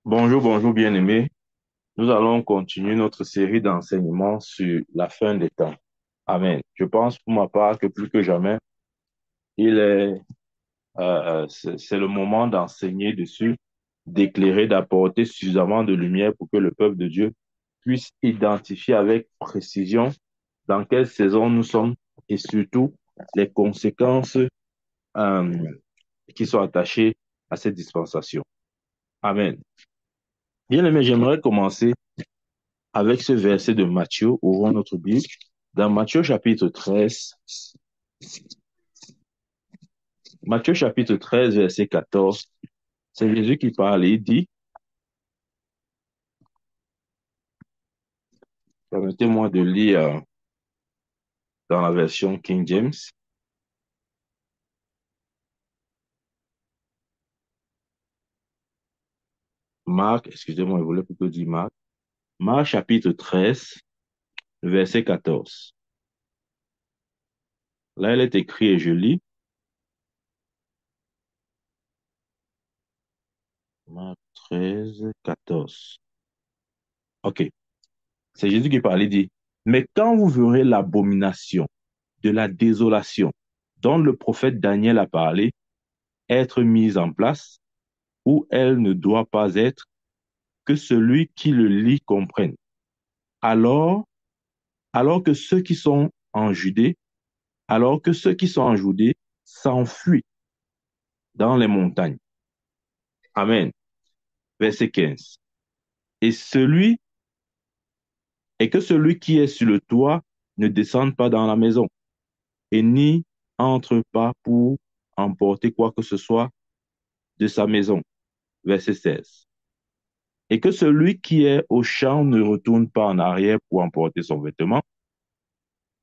Bonjour, bonjour bien-aimés. Nous allons continuer notre série d'enseignements sur la fin des temps. Amen. Je pense pour ma part que plus que jamais, il est, c'est le moment d'enseigner dessus, d'éclairer, d'apporter suffisamment de lumière pour que le peuple de Dieu puisse identifier avec précision dans quelle saison nous sommes et surtout les conséquences euh, qui sont attachées à cette dispensation. Amen. Bien-aimés, j'aimerais commencer avec ce verset de Matthieu, ouvrons notre Bible, dans Matthieu chapitre 13, Matthieu chapitre 13, verset 14, c'est Jésus qui parle et il dit, permettez-moi de lire dans la version King James, Marc, excusez-moi, je voulais plutôt dire Marc, Marc chapitre 13, verset 14. Là, il est écrit et je lis, Marc 13, 14. OK, c'est Jésus qui parle, il dit, mais quand vous verrez l'abomination de la désolation dont le prophète Daniel a parlé, être mise en place, où elle ne doit pas être, que celui qui le lit comprenne. Alors, alors que ceux qui sont en Judée, alors que ceux qui sont en Judée s'enfuient dans les montagnes. Amen. Verset 15. Et celui, et que celui qui est sur le toit ne descende pas dans la maison et n'y entre pas pour emporter quoi que ce soit de sa maison. Verset 16. Et que celui qui est au champ ne retourne pas en arrière pour emporter son vêtement,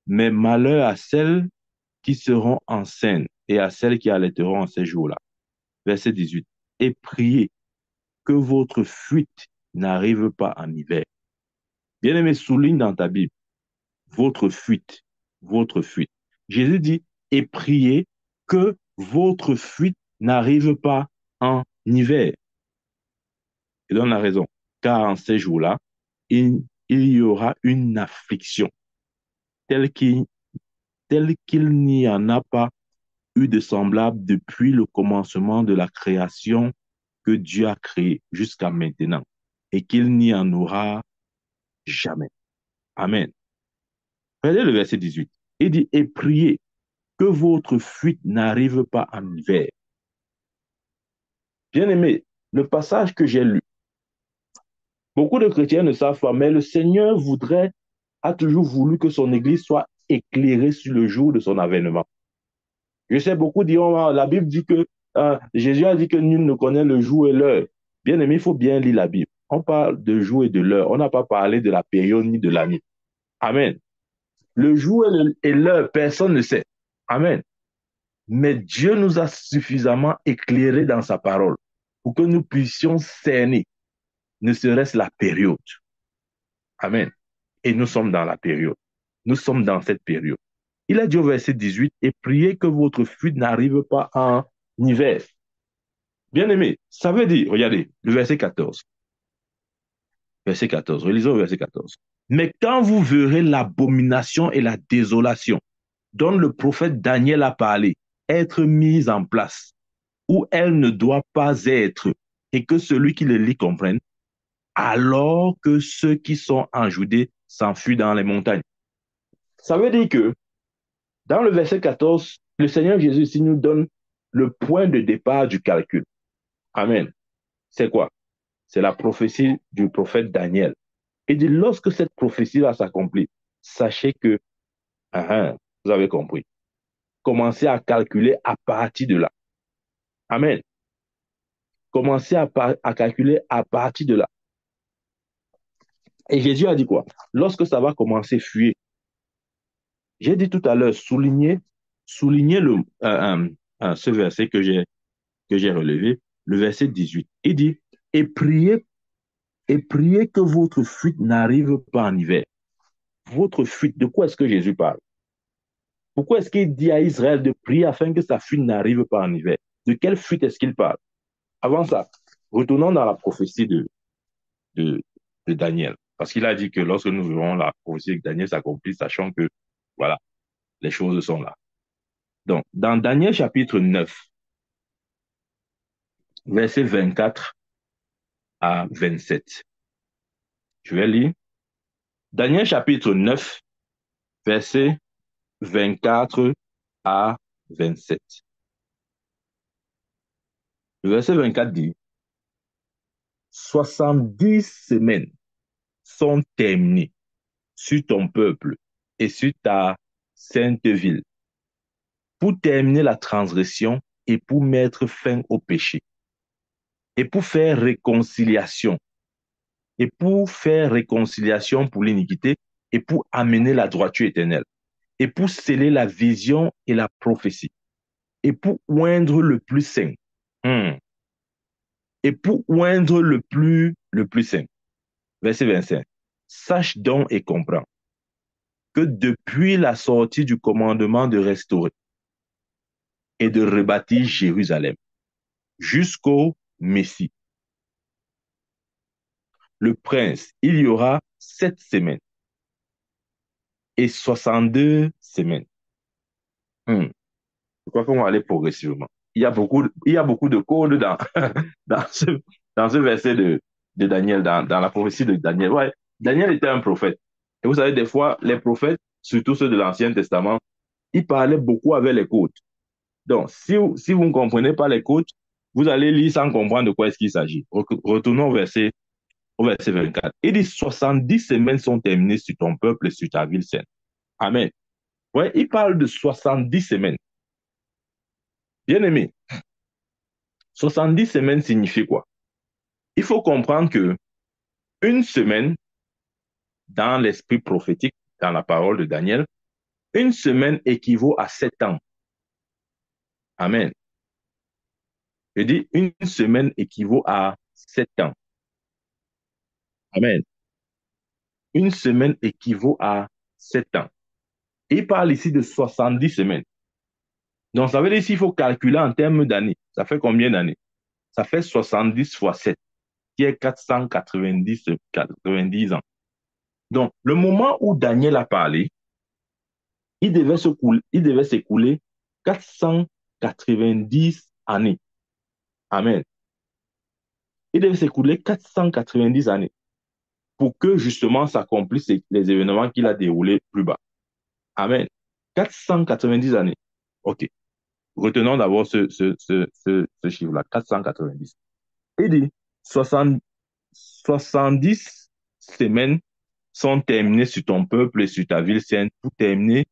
mais malheur à celles qui seront enceintes et à celles qui allaiteront en ces jours-là. Verset 18. Et priez que votre fuite n'arrive pas en hiver. Bien-aimé, souligne dans ta Bible, votre fuite, votre fuite. Jésus dit, et priez que votre fuite n'arrive pas en hiver. Il donne la raison. Car en ces jours-là, il y aura une affliction telle qu'il n'y en a pas eu de semblable depuis le commencement de la création que Dieu a créé jusqu'à maintenant et qu'il n'y en aura jamais. Amen. Regardez le verset 18. Il dit, et priez que votre fuite n'arrive pas en hiver. Bien aimé, le passage que j'ai lu, beaucoup de chrétiens ne savent pas, mais le Seigneur a toujours voulu que son Église soit éclairée sur le jour de son avènement. Je sais, beaucoup diront, ah, la Bible dit que Jésus a dit que nul ne connaît le jour et l'heure. Bien aimé, il faut bien lire la Bible. On parle de jour et de l'heure. On n'a pas parlé de la période ni de l'année. Amen. Le jour et l'heure, personne ne sait. Amen. Mais Dieu nous a suffisamment éclairés dans sa parole pour que nous puissions cerner, ne serait-ce la période. Amen. Et nous sommes dans la période. Nous sommes dans cette période. Il a dit au verset 18, et priez que votre fuite n'arrive pas en hiver. Bien aimé, ça veut dire, regardez, le verset 14. Verset 14, relisons le verset 14. Mais quand vous verrez l'abomination et la désolation dont le prophète Daniel a parlé, être mise en place, où elle ne doit pas être, et que celui qui le lit comprenne, alors que ceux qui sont en Judée s'enfuient dans les montagnes. Ça veut dire que dans le verset 14, le Seigneur Jésus ici nous donne le point de départ du calcul. Amen. C'est quoi? C'est la prophétie du prophète Daniel. Il dit, lorsque cette prophétie va s'accomplir, sachez que, vous avez compris, commencez à calculer à partir de là. Amen. Commencez à calculer à partir de là. Et Jésus a dit quoi? Lorsque ça va commencer à fuir, j'ai dit tout à l'heure, soulignez ce verset que j'ai relevé, le verset 18. Il dit, et priez que votre fuite n'arrive pas en hiver. Votre fuite, de quoi est-ce que Jésus parle? Pourquoi est-ce qu'il dit à Israël de prier afin que sa fuite n'arrive pas en hiver? De quelle fuite est-ce qu'il parle? Avant ça, Retournons dans la prophétie de, de Daniel. Parce qu'il a dit que lorsque nous verrons la prophétie de Daniel s'accomplir, sachant que, voilà, les choses sont là. Donc, dans Daniel chapitre 9, versets 24 à 27, je vais lire. Daniel chapitre 9, versets 24 à 27. Le verset 24 dit, 70 semaines sont terminées sur ton peuple et sur ta sainte ville pour terminer la transgression et pour mettre fin au péché et pour faire réconciliation pour l'iniquité et pour amener la droiture éternelle et pour sceller la vision et la prophétie et pour oindre le plus saint. Hmm. Et pour oindre le plus saint. Verset 25. Sache donc et comprends que depuis la sortie du commandement de restaurer et de rebâtir Jérusalem jusqu'au Messie, le prince, il y aura 7 semaines et 62 semaines. Hmm. Je crois qu'on va aller progressivement. Il y a beaucoup de codes dans ce, dans ce verset de Daniel, dans la prophétie de Daniel. Ouais, Daniel était un prophète. Et vous savez, des fois, les prophètes, surtout ceux de l'Ancien Testament, ils parlaient beaucoup avec les codes. Donc, si vous ne comprenez pas les codes, vous allez lire sans comprendre de quoi est-ce qu'il s'agit. Retournons au verset 24. Il dit 70 semaines sont terminées sur ton peuple et sur ta ville sainte. Amen. Ouais, il parle de 70 semaines. Bien aimé, 70 semaines signifie quoi? Il faut comprendre que une semaine, dans l'esprit prophétique, dans la parole de Daniel, une semaine équivaut à 7 ans. Amen. Je dis, une semaine équivaut à 7 ans. Amen. Une semaine équivaut à 7 ans. Et il parle ici de 70 semaines. Donc, ça veut dire qu'il faut calculer en termes d'années. Ça fait combien d'années? Ça fait 70 fois 7, qui est 490 ans. Donc, le moment où Daniel a parlé, il devait s'écouler 490 années. Amen. Il devait s'écouler 490 années pour que justement s'accomplissent les événements qu'il a déroulés plus bas. Amen. 490 années. OK. Retenons d'abord ce chiffre-là, 490. Il dit 60 70 semaines sont terminées sur ton peuple et sur ta ville sainte pour terminer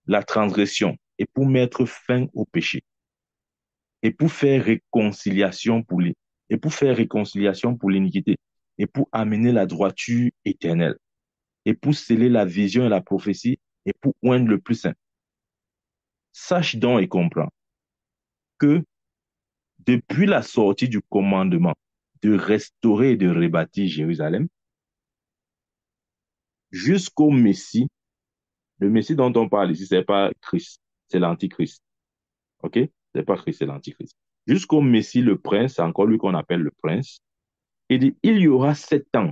la transgression et pour mettre fin au péché et pour faire réconciliation pour l'iniquité et pour amener la droiture éternelle et pour sceller la vision et la prophétie et pour oindre le plus saint. Sache donc et comprends que depuis la sortie du commandement de restaurer et de rebâtir Jérusalem jusqu'au Messie, le Messie dont on parle ici, c'est pas Christ, c'est l'Antichrist. OK? C'est pas Christ, c'est l'Antichrist. Jusqu'au Messie, le prince, c'est encore lui qu'on appelle le prince. Il dit, il y aura 7 ans.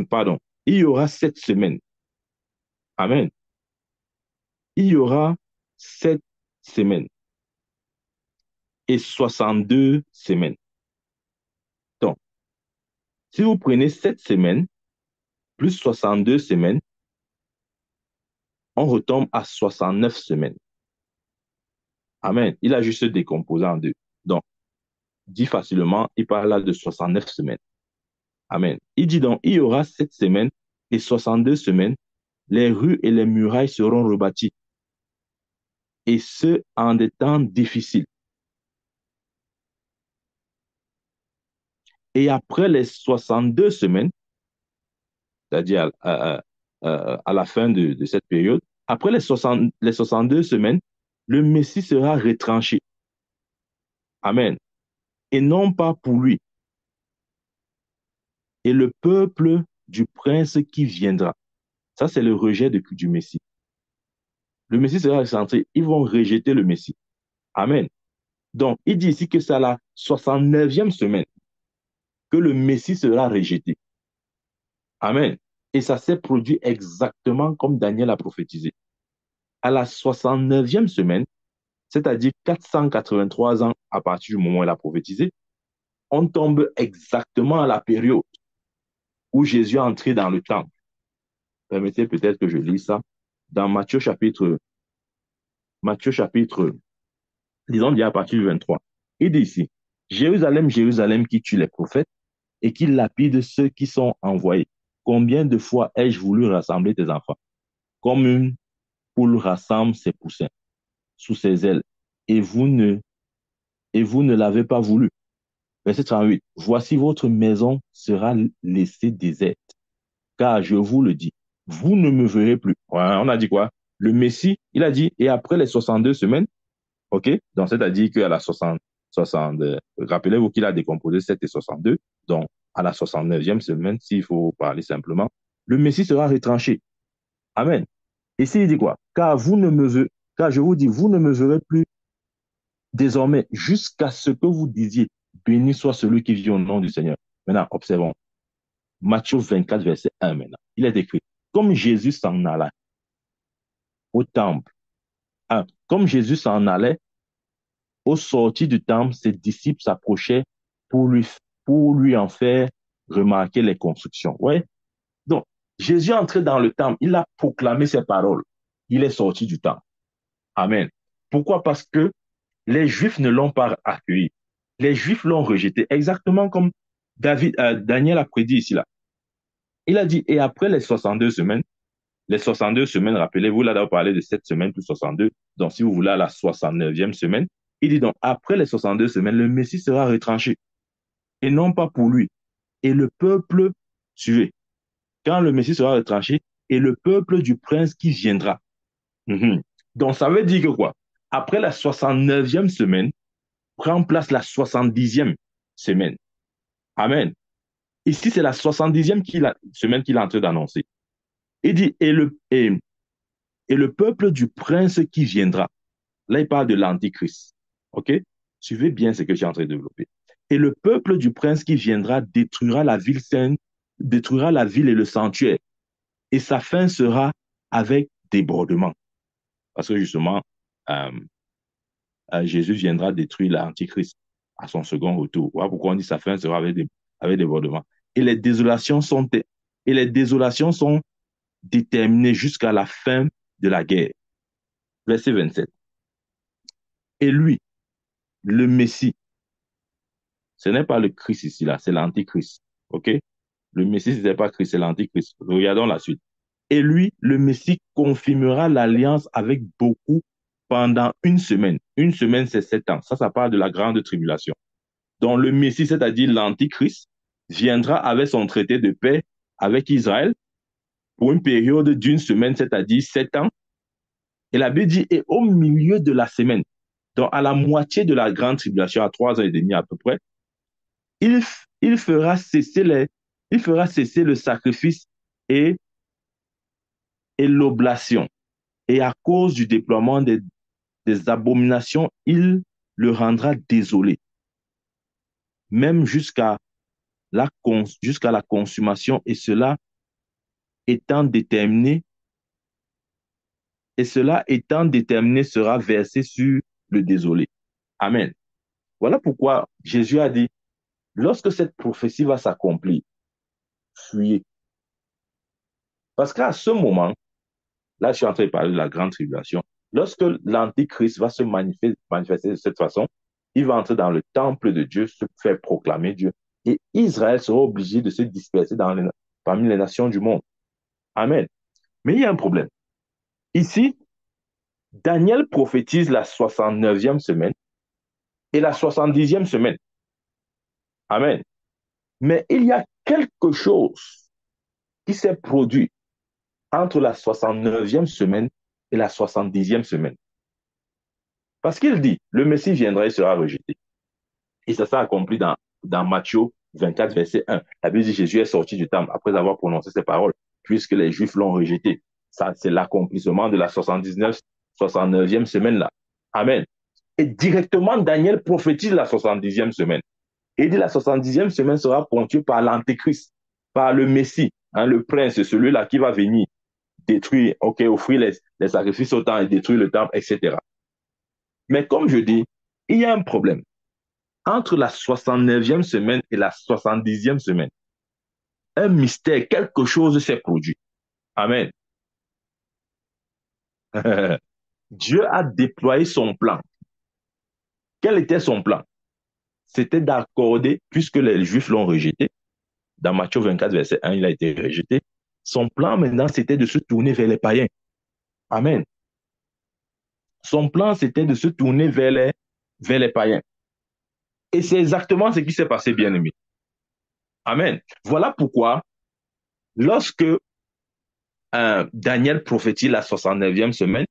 Pardon, il y aura 7 semaines. Amen. Il y aura 7 semaines et 62 semaines. Donc, si vous prenez 7 semaines plus 62 semaines, on retombe à 69 semaines. Amen. Il a juste décomposé en deux. Donc, dit facilement, il parle là de 69 semaines. Amen. Il dit donc, il y aura 7 semaines et 62 semaines, les rues et les murailles seront rebâties. Et ce, en des temps difficiles. Et après les 62 semaines, c'est-à-dire à la fin de cette période, après les 62 semaines, le Messie sera retranché. Amen. Et non pas pour lui. Et le peuple du prince qui viendra. Ça, c'est le rejet du Messie. Le Messie sera excentré. Ils vont rejeter le Messie. Amen. Donc, il dit ici que c'est à la 69e semaine que le Messie sera rejeté. Amen. Et ça s'est produit exactement comme Daniel a prophétisé. À la 69e semaine, c'est-à-dire 483 ans à partir du moment où il a prophétisé, on tombe exactement à la période où Jésus est entré dans le temple. Permettez peut-être que je lis ça dans Matthieu chapitre, disons bien à partir du 23. Il dit ici, Jérusalem, Jérusalem qui tue les prophètes et qui lapide ceux qui sont envoyés. Combien de fois ai-je voulu rassembler tes enfants, comme une poule rassemble ses poussins sous ses ailes, et vous ne l'avez pas voulu. Verset 38. Voici votre maison sera laissée déserte, car je vous le dis, vous ne me verrez plus. Ouais, on a dit quoi? Le Messie, il a dit, et après les 62 semaines, OK? Donc, c'est-à-dire qu'à la 60 rappelez-vous qu'il a décomposé 7 et 62. Donc, à la 69e semaine, s'il faut parler simplement, le Messie sera retranché. Amen. Ici, il dit quoi? Car je vous dis, vous ne me verrez plus désormais jusqu'à ce que vous disiez, béni soit celui qui vit au nom du Seigneur. Maintenant, observons. Matthieu 24, verset 1 maintenant. Il est écrit, comme Jésus s'en allait au temple, comme Jésus s'en allait, au sortir du temple, ses disciples s'approchaient pour lui, pour lui en faire remarquer les constructions. Ouais. Donc, Jésus est entré dans le temple, il a proclamé ses paroles. Il est sorti du temple. Amen. Pourquoi? Parce que les Juifs ne l'ont pas accueilli. Les Juifs l'ont rejeté, exactement comme Daniel a prédit ici là. Il a dit, et après les 62 semaines, rappelez-vous, là, on parlait de 7 semaines plus 62. Donc, si vous voulez, à la 69e semaine, il dit donc, après les 62 semaines, le Messie sera retranché. Et non pas pour lui. Et le peuple, suivez, quand le Messie sera retranché, et le peuple du prince qui viendra. Mhm. Donc, ça veut dire que quoi? Après la 69e semaine, prend place la 70e semaine. Amen. Ici, c'est la 70e semaine qu'il est en train d'annoncer. Il dit, et le peuple du prince qui viendra. Là, il parle de l'Antichrist. OK? Suivez bien ce que j'ai en train de développer. Et le peuple du prince qui viendra détruira la ville sainte, détruira la ville et le sanctuaire. Et sa fin sera avec débordement. Parce que justement, euh, Jésus viendra détruire l'Antichrist à son second retour. Voilà pourquoi on dit sa fin sera avec débordement. Et et les désolations sont déterminées jusqu'à la fin de la guerre. Verset 27. Et lui, le Messie, ce n'est pas le Christ ici, là, c'est l'Antichrist. OK? Le Messie, ce n'est pas Christ, c'est l'Antichrist. Regardons la suite. Et lui, le Messie, confirmera l'alliance avec beaucoup pendant une semaine. Une semaine, c'est 7 ans. Ça parle de la grande tribulation. Donc, le Messie, c'est-à-dire l'Antichrist, viendra avec son traité de paix avec Israël pour une période d'une semaine, c'est-à-dire 7 ans. Et la Bible dit, et au milieu de la semaine, donc à la moitié de la grande tribulation, à 3 ans et demi à peu près, il, il fera cesser il fera cesser le sacrifice et, et l'oblation. Et à cause du déploiement des abominations, il le rendra désolé, même jusqu'à la consommation, étant déterminé, et cela étant déterminé sera versé sur le désolé. Amen. Voilà pourquoi Jésus a dit, lorsque cette prophétie va s'accomplir, fuyez. Parce qu'à ce moment, là, je suis en train de parler de la grande tribulation. Lorsque l'Antichrist va se manifester de cette façon, il va entrer dans le temple de Dieu, se faire proclamer Dieu. Et Israël sera obligé de se disperser parmi les nations du monde. Amen. Mais il y a un problème. Ici, Daniel prophétise la 69e semaine et la 70e semaine. Amen. Mais il y a quelque chose qui s'est produit entre la 69e semaine et la 70e semaine. Parce qu'il dit, le Messie viendra et sera rejeté. Et ça s'est accompli dans Matthieu 24, verset 1. La Bible dit Jésus est sorti du temple après avoir prononcé ces paroles, puisque les Juifs l'ont rejeté. Ça, c'est l'accomplissement de la 69e semaine là. Amen. Et directement, Daniel prophétise la 70e semaine. Il dit la 70e semaine sera ponctuée par l'Antéchrist, par le Messie, hein, le prince, celui-là qui va venir détruire, ok, offrir les sacrifices au temple et détruire le temple, etc. Mais comme je dis, il y a un problème. Entre la 69e semaine et la 70e semaine, un mystère, quelque chose s'est produit. Amen. Dieu a déployé son plan. Quel était son plan? C'était d'accorder, puisque les Juifs l'ont rejeté, dans Matthieu 24, verset 1, il a été rejeté. Son plan maintenant, c'était de se tourner vers les païens. Amen. Son plan, c'était de se tourner vers les païens. Et c'est exactement ce qui s'est passé, bien aimé. Amen. Voilà pourquoi, lorsque Daniel prophétise la 69e semaine,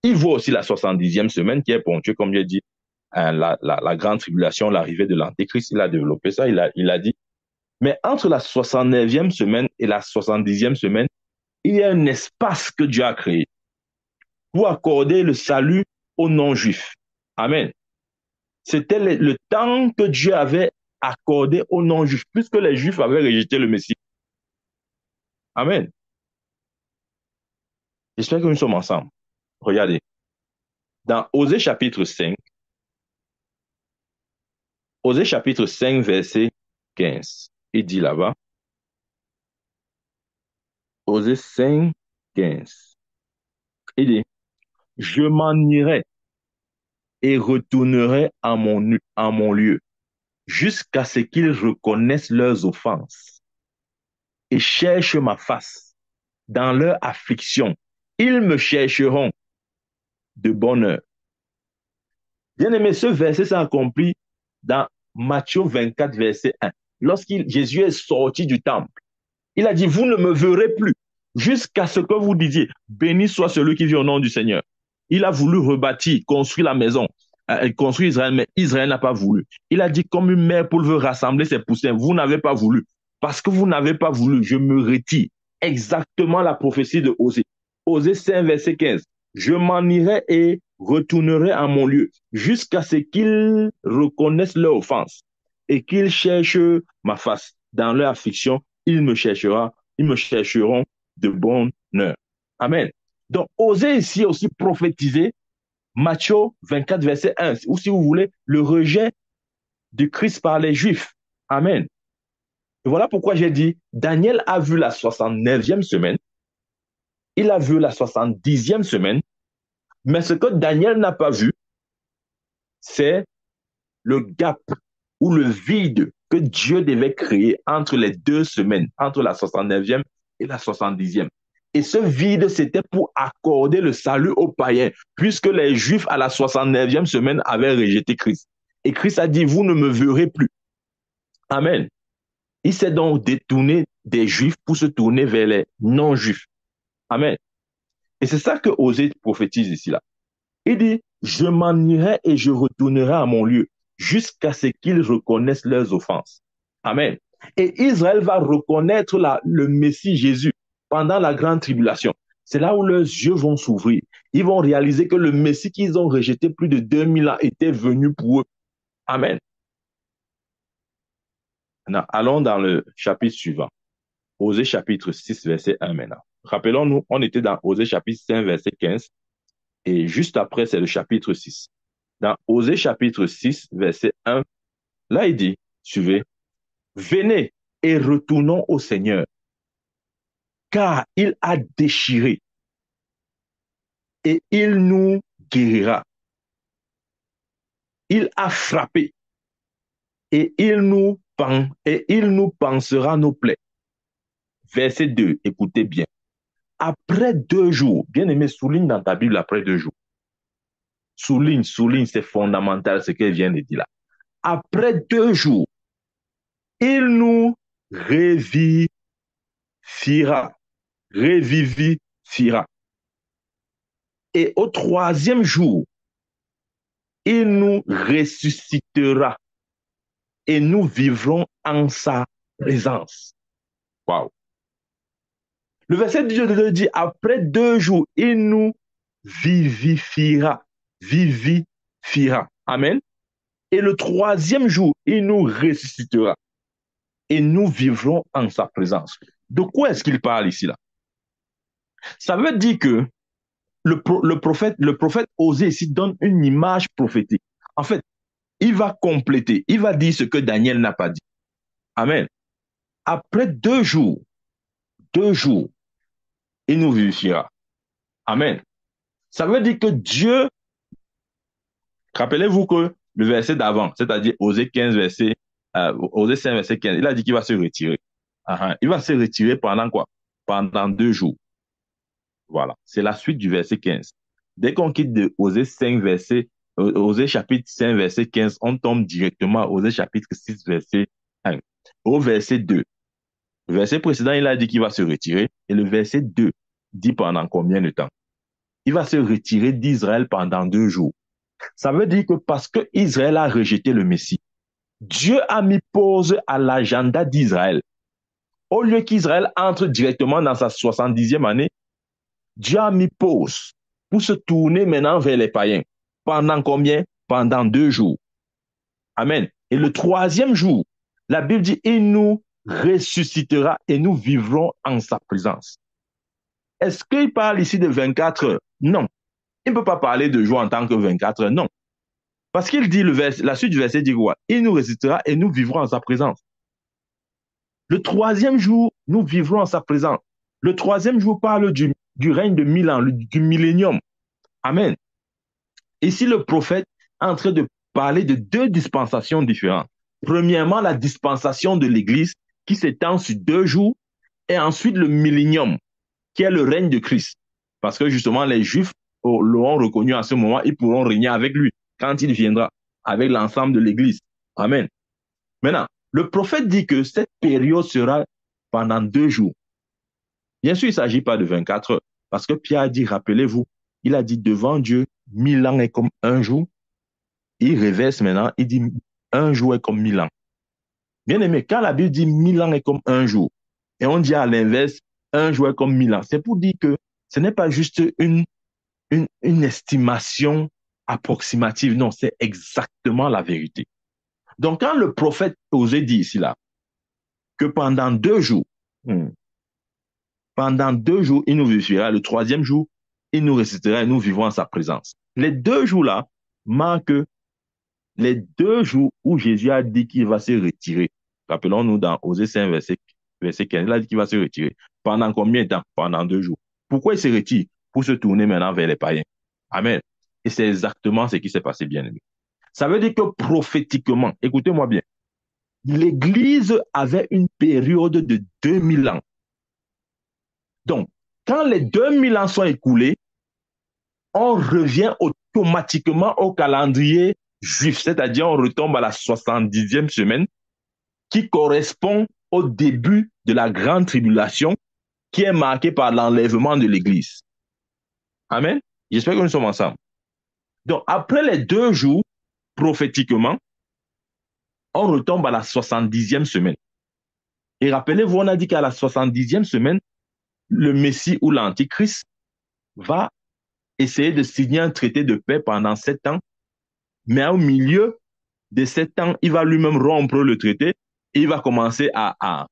il voit aussi la 70e semaine qui est ponctuée, comme j'ai dit, la grande tribulation, l'arrivée de l'Antéchrist. Il a développé ça, il a dit. Mais entre la 69e semaine et la 70e semaine, il y a un espace que Dieu a créé pour accorder le salut aux non-juifs. Amen. C'était le temps que Dieu avait accordé aux non-juifs, puisque les juifs avaient rejeté le Messie. Amen. J'espère que nous sommes ensemble. Regardez. Dans Osée chapitre 5, verset 15, il dit là-bas, Osée 5, 15, il dit, je m'en irai et retournerai à mon lieu, jusqu'à ce qu'ils reconnaissent leurs offenses et cherchent ma face dans leur affliction. Ils me chercheront de bonne heure. Bien aimé, ce verset s'est accompli dans Matthieu 24, verset 1. Lorsque Jésus est sorti du temple, il a dit, vous ne me verrez plus jusqu'à ce que vous disiez, béni soit celui qui vient au nom du Seigneur. Il a voulu rebâtir, construire la maison, construire Israël, mais Israël n'a pas voulu. Il a dit, comme une mère poule veut rassembler ses poussins, vous n'avez pas voulu. Parce que vous n'avez pas voulu, je me retire. Exactement la prophétie de Osée. Osée 5, verset 15. Je m'en irai et retournerai à mon lieu jusqu'à ce qu'ils reconnaissent leur offense et qu'ils cherchent ma face. Dans leur affliction, ils me chercheront de bonne heure. Amen. Donc, Osée ici aussi prophétiser Matthieu 24, verset 1, ou si vous voulez, le rejet du Christ par les Juifs. Amen. Et voilà pourquoi j'ai dit, Daniel a vu la 69e semaine, il a vu la 70e semaine, mais ce que Daniel n'a pas vu, c'est le gap ou le vide que Dieu devait créer entre les deux semaines, entre la 69e et la 70e. Et ce vide, c'était pour accorder le salut aux païens, puisque les Juifs à la 69e semaine avaient rejeté Christ. Et Christ a dit, vous ne me verrez plus. Amen. Il s'est donc détourné des Juifs pour se tourner vers les non-Juifs. Amen. Et c'est ça que Osée prophétise ici là. Il dit, je m'en irai et je retournerai à mon lieu jusqu'à ce qu'ils reconnaissent leurs offenses. Amen. Et Israël va reconnaître le Messie Jésus pendant la grande tribulation. C'est là où leurs yeux vont s'ouvrir. Ils vont réaliser que le Messie qu'ils ont rejeté plus de 2000 ans était venu pour eux. Amen. Maintenant, allons dans le chapitre suivant. Osée chapitre 6, verset 1 maintenant. Rappelons-nous, on était dans Osée chapitre 5, verset 15. Et juste après, c'est le chapitre 6. Dans Osée chapitre 6, verset 1, là il dit, suivez, venez et retournons au Seigneur, car il a déchiré et il nous guérira. Il a frappé et il nous pansera nos plaies. Verset 2, écoutez bien. Après 2 jours, bien aimé, souligne dans ta Bible après 2 jours. Souligne, c'est fondamental ce qu'elle vient de dire là. Après 2 jours, il nous revivifiera. Revivifiera. Et au 3e jour, il nous ressuscitera et nous vivrons en sa présence. Wow. Le verset 2 dit, après 2 jours, il nous vivifiera. Vivifiera. Amen. Et le troisième jour, il nous ressuscitera et nous vivrons en sa présence. De quoi est-ce qu'il parle ici là? Ça veut dire que le prophète Osée ici donne une image prophétique. En fait, il va compléter, il va dire ce que Daniel n'a pas dit. Amen. Après 2 jours, il nous vivifiera. Amen. Ça veut dire que Dieu, rappelez-vous que le verset d'avant, c'est-à-dire Osée 15, Osée 5, verset 15, il a dit qu'il va se retirer. Il va se retirer pendant quoi? Pendant 2 jours. Voilà. C'est la suite du verset 15. Dès qu'on quitte de Osée 5, Osée chapitre 5, verset 15, on tombe directement à Osée chapitre 6, verset 1. Au verset 2. Le verset précédent, il a dit qu'il va se retirer. Et le verset 2 dit pendant combien de temps? Il va se retirer d'Israël pendant 2 jours. Ça veut dire que parce que Israël a rejeté le Messie, Dieu a mis pause à l'agenda d'Israël. Au lieu qu'Israël entre directement dans sa 70e année, Dieu a mis pause pour se tourner maintenant vers les païens. Pendant combien? Pendant 2 jours. Amen. Et le troisième jour, la Bible dit, il nous ressuscitera et nous vivrons en sa présence. Est-ce qu'il parle ici de 24 heures? Non. Il ne peut pas parler de jour en tant que 24 heures, non. Parce qu'il dit, la suite du verset dit quoi? Il nous ressuscitera et nous vivrons en sa présence. Le troisième jour, nous vivrons en sa présence. Le troisième jour parle du règne de 1000 ans, du millénium. Amen. Ici, le prophète est en train de parler de 2 dispensations différentes. Premièrement, la dispensation de l'Église qui s'étend sur 2 jours et ensuite le millénium qui est le règne de Christ. Parce que justement, les Juifs l'auront reconnu à ce moment, ils pourront régner avec lui quand il viendra, avec l'ensemble de l'Église. Amen. Maintenant, le prophète dit que cette période sera pendant 2 jours. Bien sûr, il ne s'agit pas de 24 heures, parce que Pierre a dit, rappelez-vous, il a dit devant Dieu, 1000 ans est comme un jour. Il reverse maintenant, il dit un jour est comme 1000 ans. Bien aimé, quand la Bible dit 1000 ans est comme un jour, et on dit à l'inverse, un jour est comme 1000 ans, c'est pour dire que ce n'est pas juste une estimation approximative, non, c'est exactement la vérité. Donc, quand le prophète Osée dit ici là, que pendant 2 jours, il nous vivifiera, le troisième jour, il nous ressuscitera et nous vivons en sa présence. Les 2 jours là marquent les 2 jours où Jésus a dit qu'il va se retirer. Rappelons-nous dans Osée 5, verset 15, il a dit qu'il va se retirer. Pendant combien de temps? Pendant 2 jours. Pourquoi il se retire? Pour se tourner maintenant vers les païens. Amen. Et c'est exactement ce qui s'est passé, bien aimé. Ça veut dire que prophétiquement, écoutez-moi bien, l'Église avait une période de 2000 ans. Donc, quand les 2000 ans sont écoulés, on revient automatiquement au calendrier juif, c'est-à-dire on retombe à la 70e semaine qui correspond au début de la grande tribulation qui est marquée par l'enlèvement de l'Église. Amen. J'espère que nous sommes ensemble. Donc, après les 2 jours, prophétiquement, on retombe à la 70e semaine. Et rappelez-vous, on a dit qu'à la 70e semaine, le Messie ou l'Antichrist va essayer de signer un traité de paix pendant 7 ans, mais au milieu de 7 ans, il va lui-même rompre le traité et il va commencer à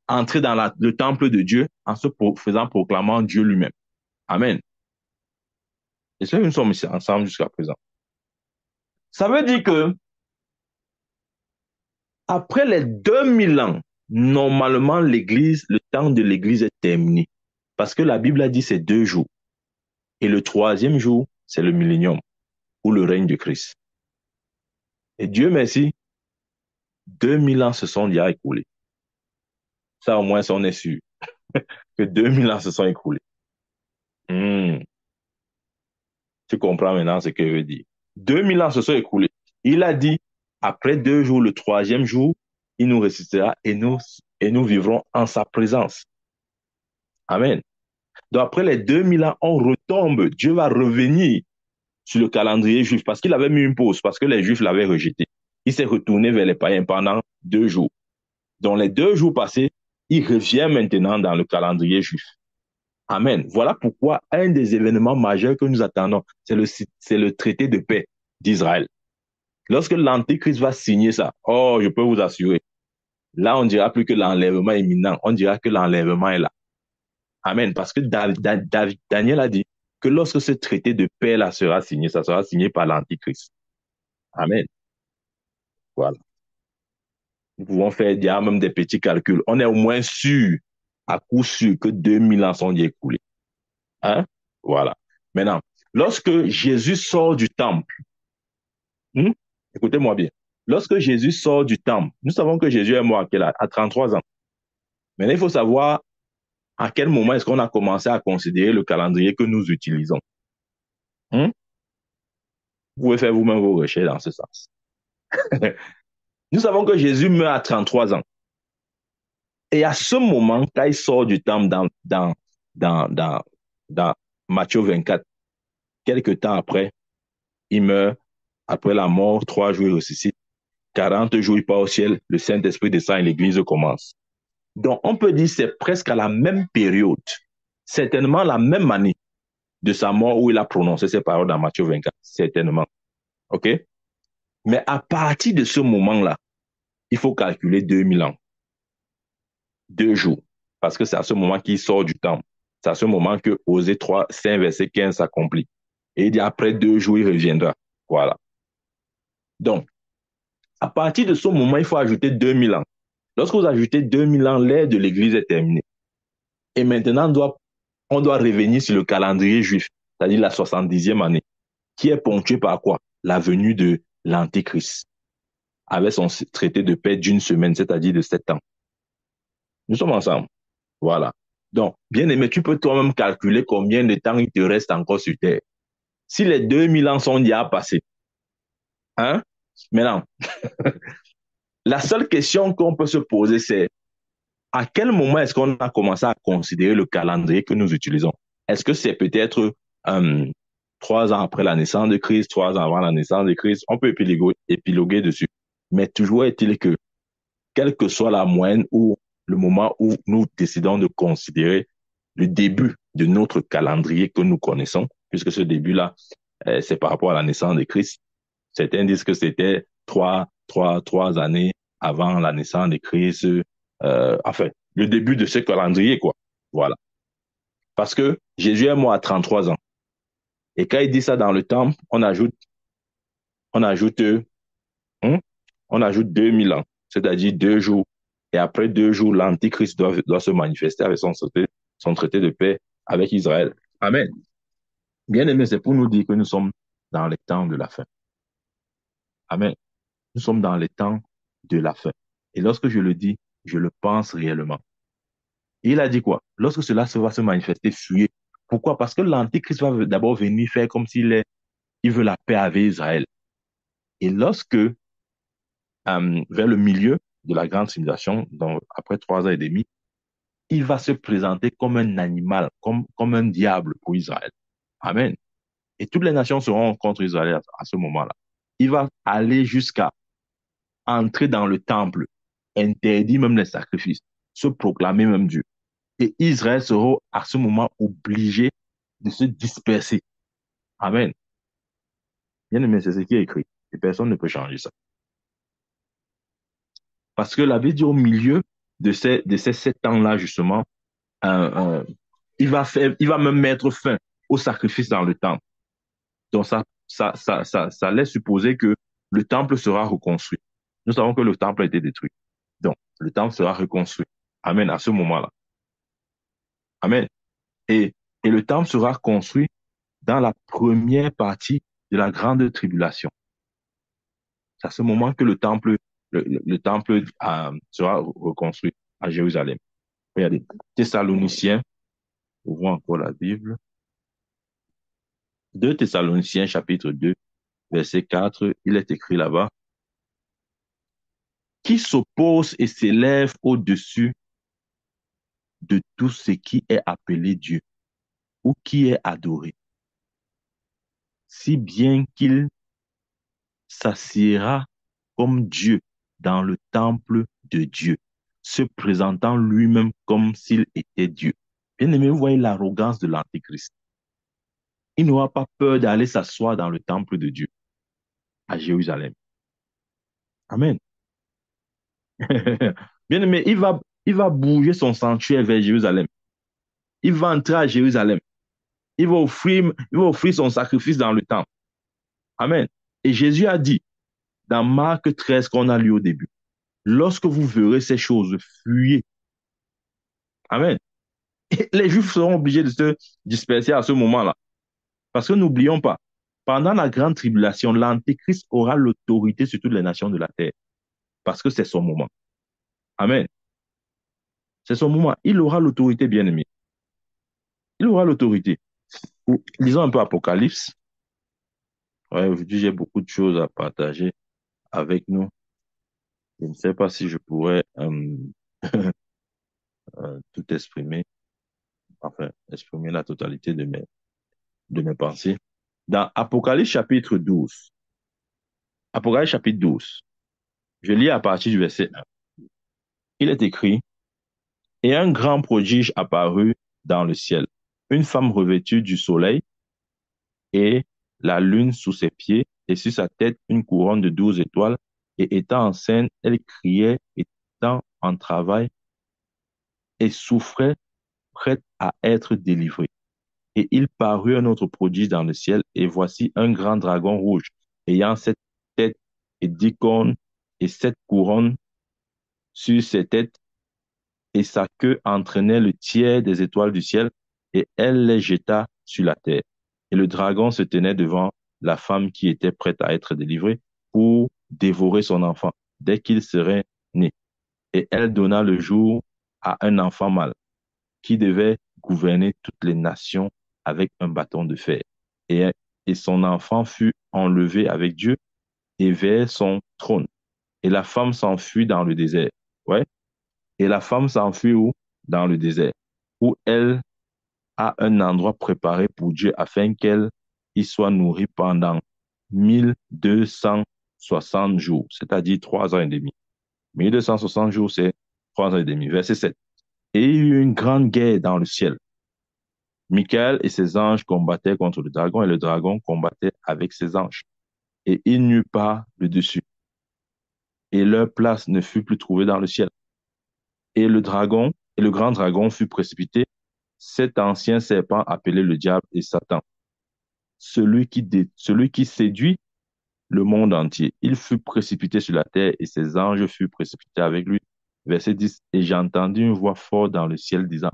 entrer dans le temple de Dieu en se faisant proclamant Dieu lui-même. Amen. J'espère que nous sommes ici ensemble jusqu'à présent. Ça veut dire que après les 2000 ans, normalement, le temps de l'Église est terminé. Parce que la Bible a dit c'est 2 jours. Et le troisième jour, c'est le millénium ou le règne de Christ. Et Dieu merci, 2000 ans se sont déjà écoulés. Ça, au moins, on est sûr que 2000 ans se sont écoulés. Tu comprends maintenant ce que je veux dire. 2000 ans se sont écoulés. Il a dit, après 2 jours, le troisième jour, il nous ressuscitera et nous vivrons en sa présence. Amen. Donc après les 2000 ans, on retombe. Dieu va revenir sur le calendrier juif parce qu'il avait mis une pause, parce que les juifs l'avaient rejeté. Il s'est retourné vers les païens pendant 2 jours. Dans les 2 jours passés, il revient maintenant dans le calendrier juif. Amen. Voilà pourquoi un des événements majeurs que nous attendons, c'est le traité de paix d'Israël. Lorsque l'Antéchrist va signer ça, oh, je peux vous assurer, là, on ne dira plus que l'enlèvement est imminent, on dira que l'enlèvement est là. Amen. Parce que Daniel a dit que lorsque ce traité de paix-là sera signé, ça sera signé par l'Antichrist. Amen. Voilà. Nous pouvons faire déjà même des petits calculs. On est au moins sûr, à coup sûr, que 2000 ans sont écoulés. Hein? Voilà. Maintenant, lorsque Jésus sort du temple, hmm, écoutez-moi bien, lorsque Jésus sort du temple, nous savons que Jésus est mort à quel âge? À 33 ans. Maintenant, il faut savoir à quel moment est-ce qu'on a commencé à considérer le calendrier que nous utilisons. Hmm? Vous pouvez faire vous-même vos recherches dans ce sens. Nous savons que Jésus meurt à 33 ans. Et à ce moment, quand il sort du temple dans, dans, dans Matthieu 24, quelques temps après, il meurt. Après la mort, 3 jours, il ressuscite. 40 jours, il part au ciel. Le Saint-Esprit descend et l'Église commence. Donc, on peut dire que c'est presque à la même période, certainement la même année de sa mort où il a prononcé ces paroles dans Matthieu 24, certainement. OK? Mais à partir de ce moment-là, il faut calculer 2000 ans, 2 jours, parce que c'est à ce moment qu'il sort du temple. C'est à ce moment que Osée 3, 5, verset 15 s'accomplit. Et il dit après 2 jours, il reviendra. Voilà. Donc, à partir de ce moment, il faut ajouter 2000 ans. Lorsque vous ajoutez 2000 ans, l'ère de l'Église est terminée. Et maintenant, on doit revenir sur le calendrier juif, c'est-à-dire la 70e année, qui est ponctuée par quoi? La venue de l'Antéchrist, avec son traité de paix d'une semaine, c'est-à-dire de 7 ans. Nous sommes ensemble. Voilà. Donc, bien aimé, tu peux toi-même calculer combien de temps il te reste encore sur Terre. Si les 2000 ans sont déjà passés, hein? Maintenant, la seule question qu'on peut se poser, c'est à quel moment est-ce qu'on a commencé à considérer le calendrier que nous utilisons? Est-ce que c'est peut-être 3 ans après la naissance de Christ, 3 ans avant la naissance de Christ? On peut épiloguer dessus. Mais toujours est-il que, quelle que soit la moyenne ou le moment où nous décidons de considérer le début de notre calendrier que nous connaissons, puisque ce début-là, c'est par rapport à la naissance de Christ. Certains disent que c'était 3 années avant la naissance de Christ, enfin, le début de ce calendrier, quoi. Voilà. Parce que Jésus est mort à 33 ans. Et quand il dit ça dans le temple, on ajoute, hein, on ajoute 2000 ans, c'est-à-dire 2 jours. Et après 2 jours, l'Antichrist doit se manifester avec son traité de paix avec Israël. Amen. Bien aimé, c'est pour nous dire que nous sommes dans les temps de la fin. Amen. Nous sommes dans les temps de la fin. Et lorsque je le dis, je le pense réellement. Et il a dit quoi? Lorsque cela va se manifester, fuyez. Pourquoi? Parce que l'Antichrist va d'abord venir faire comme il veut la paix avec Israël. Et lorsque, vers le milieu de la grande civilisation, donc après 3 ans et demi, il va se présenter comme un animal, comme un diable pour Israël. Amen. Et toutes les nations seront contre Israël à ce moment-là. Il va aller jusqu'à entrer dans le temple, interdire même les sacrifices, se proclamer même Dieu. Et Israël sera à ce moment obligé de se disperser. Amen. Bien aimé, c'est ce qui est écrit. Et personne ne peut changer ça. Parce que la Bible dit au milieu de ces 7 ans-là, justement, euh, euh, il va même mettre fin au sacrifice dans le temple. Donc ça laisse supposer que le temple sera reconstruit. Nous savons que le temple a été détruit. Donc, le temple sera reconstruit. Amen, à ce moment-là. Amen. Et, et le temple sera construit dans la première partie de la grande tribulation. C'est à ce moment que le temple sera reconstruit à Jérusalem. Regardez, Thessaloniciens, ouvrons encore la Bible. 2 Thessaloniciens, chapitre 2, verset 4, il est écrit là-bas, qui s'oppose et s'élève au-dessus de tout ce qui est appelé Dieu ou qui est adoré, si bien qu'il s'assiera comme Dieu dans le temple de Dieu, se présentant lui-même comme s'il était Dieu. Bien aimé, vous voyez l'arrogance de l'Antéchrist. Il n'aura pas peur d'aller s'asseoir dans le temple de Dieu à Jérusalem. Amen. Bien aimé, il va bouger son sanctuaire vers Jérusalem. Il va entrer à Jérusalem. Il va offrir son sacrifice dans le temple. Amen. Et Jésus a dit, dans Marc 13 qu'on a lu au début, lorsque vous verrez ces choses, fuyez. Amen. Et les Juifs seront obligés de se disperser à ce moment-là. Parce que n'oublions pas, pendant la grande tribulation, l'Antéchrist aura l'autorité sur toutes les nations de la terre. Parce que c'est son moment. Amen. C'est son moment. Il aura l'autorité, bien aimé. Il aura l'autorité. Lisons un peu Apocalypse. Ouais, aujourd'hui, j'ai beaucoup de choses à partager avec nous. Je ne sais pas si je pourrais tout exprimer, enfin, exprimer la totalité de mes pensées. Dans Apocalypse chapitre 12, Apocalypse chapitre 12, je lis à partir du verset 1. Il est écrit, et un grand prodige apparut dans le ciel. Une femme revêtue du soleil et la lune sous ses pieds, et sur sa tête une couronne de 12 étoiles, et étant enceinte, elle criait, étant en travail, et souffrait, prête à être délivrée. Et il parut un autre prodige dans le ciel, et voici un grand dragon rouge, ayant 7 têtes et 10 cornes, et 7 couronnes sur ses têtes, et sa queue entraînait le tiers des étoiles du ciel, et elle les jeta sur la terre. Et le dragon se tenait devant la femme qui était prête à être délivrée pour dévorer son enfant dès qu'il serait né. Et elle donna le jour à un enfant mâle qui devait gouverner toutes les nations avec un bâton de fer. Et, et son enfant fut enlevé avec Dieu et vers son trône. Et la femme s'enfuit dans le désert. Ouais. Et la femme s'enfuit où? Dans le désert, où elle a un endroit préparé pour Dieu afin qu'elle y soit nourrie pendant 1260 jours, c'est-à-dire 3 ans et demi. 1260 jours, c'est 3 ans et demi. Verset 7. Et il y eut une grande guerre dans le ciel. Michael et ses anges combattaient contre le dragon et le dragon combattait avec ses anges. Et il n'y eut pas le dessus. Et leur place ne fut plus trouvée dans le ciel. Et le grand dragon fut précipité, cet ancien serpent appelé le diable et Satan, celui qui séduit le monde entier. Il fut précipité sur la terre et ses anges furent précipités avec lui. Verset 10. Et j'entendis une voix forte dans le ciel disant,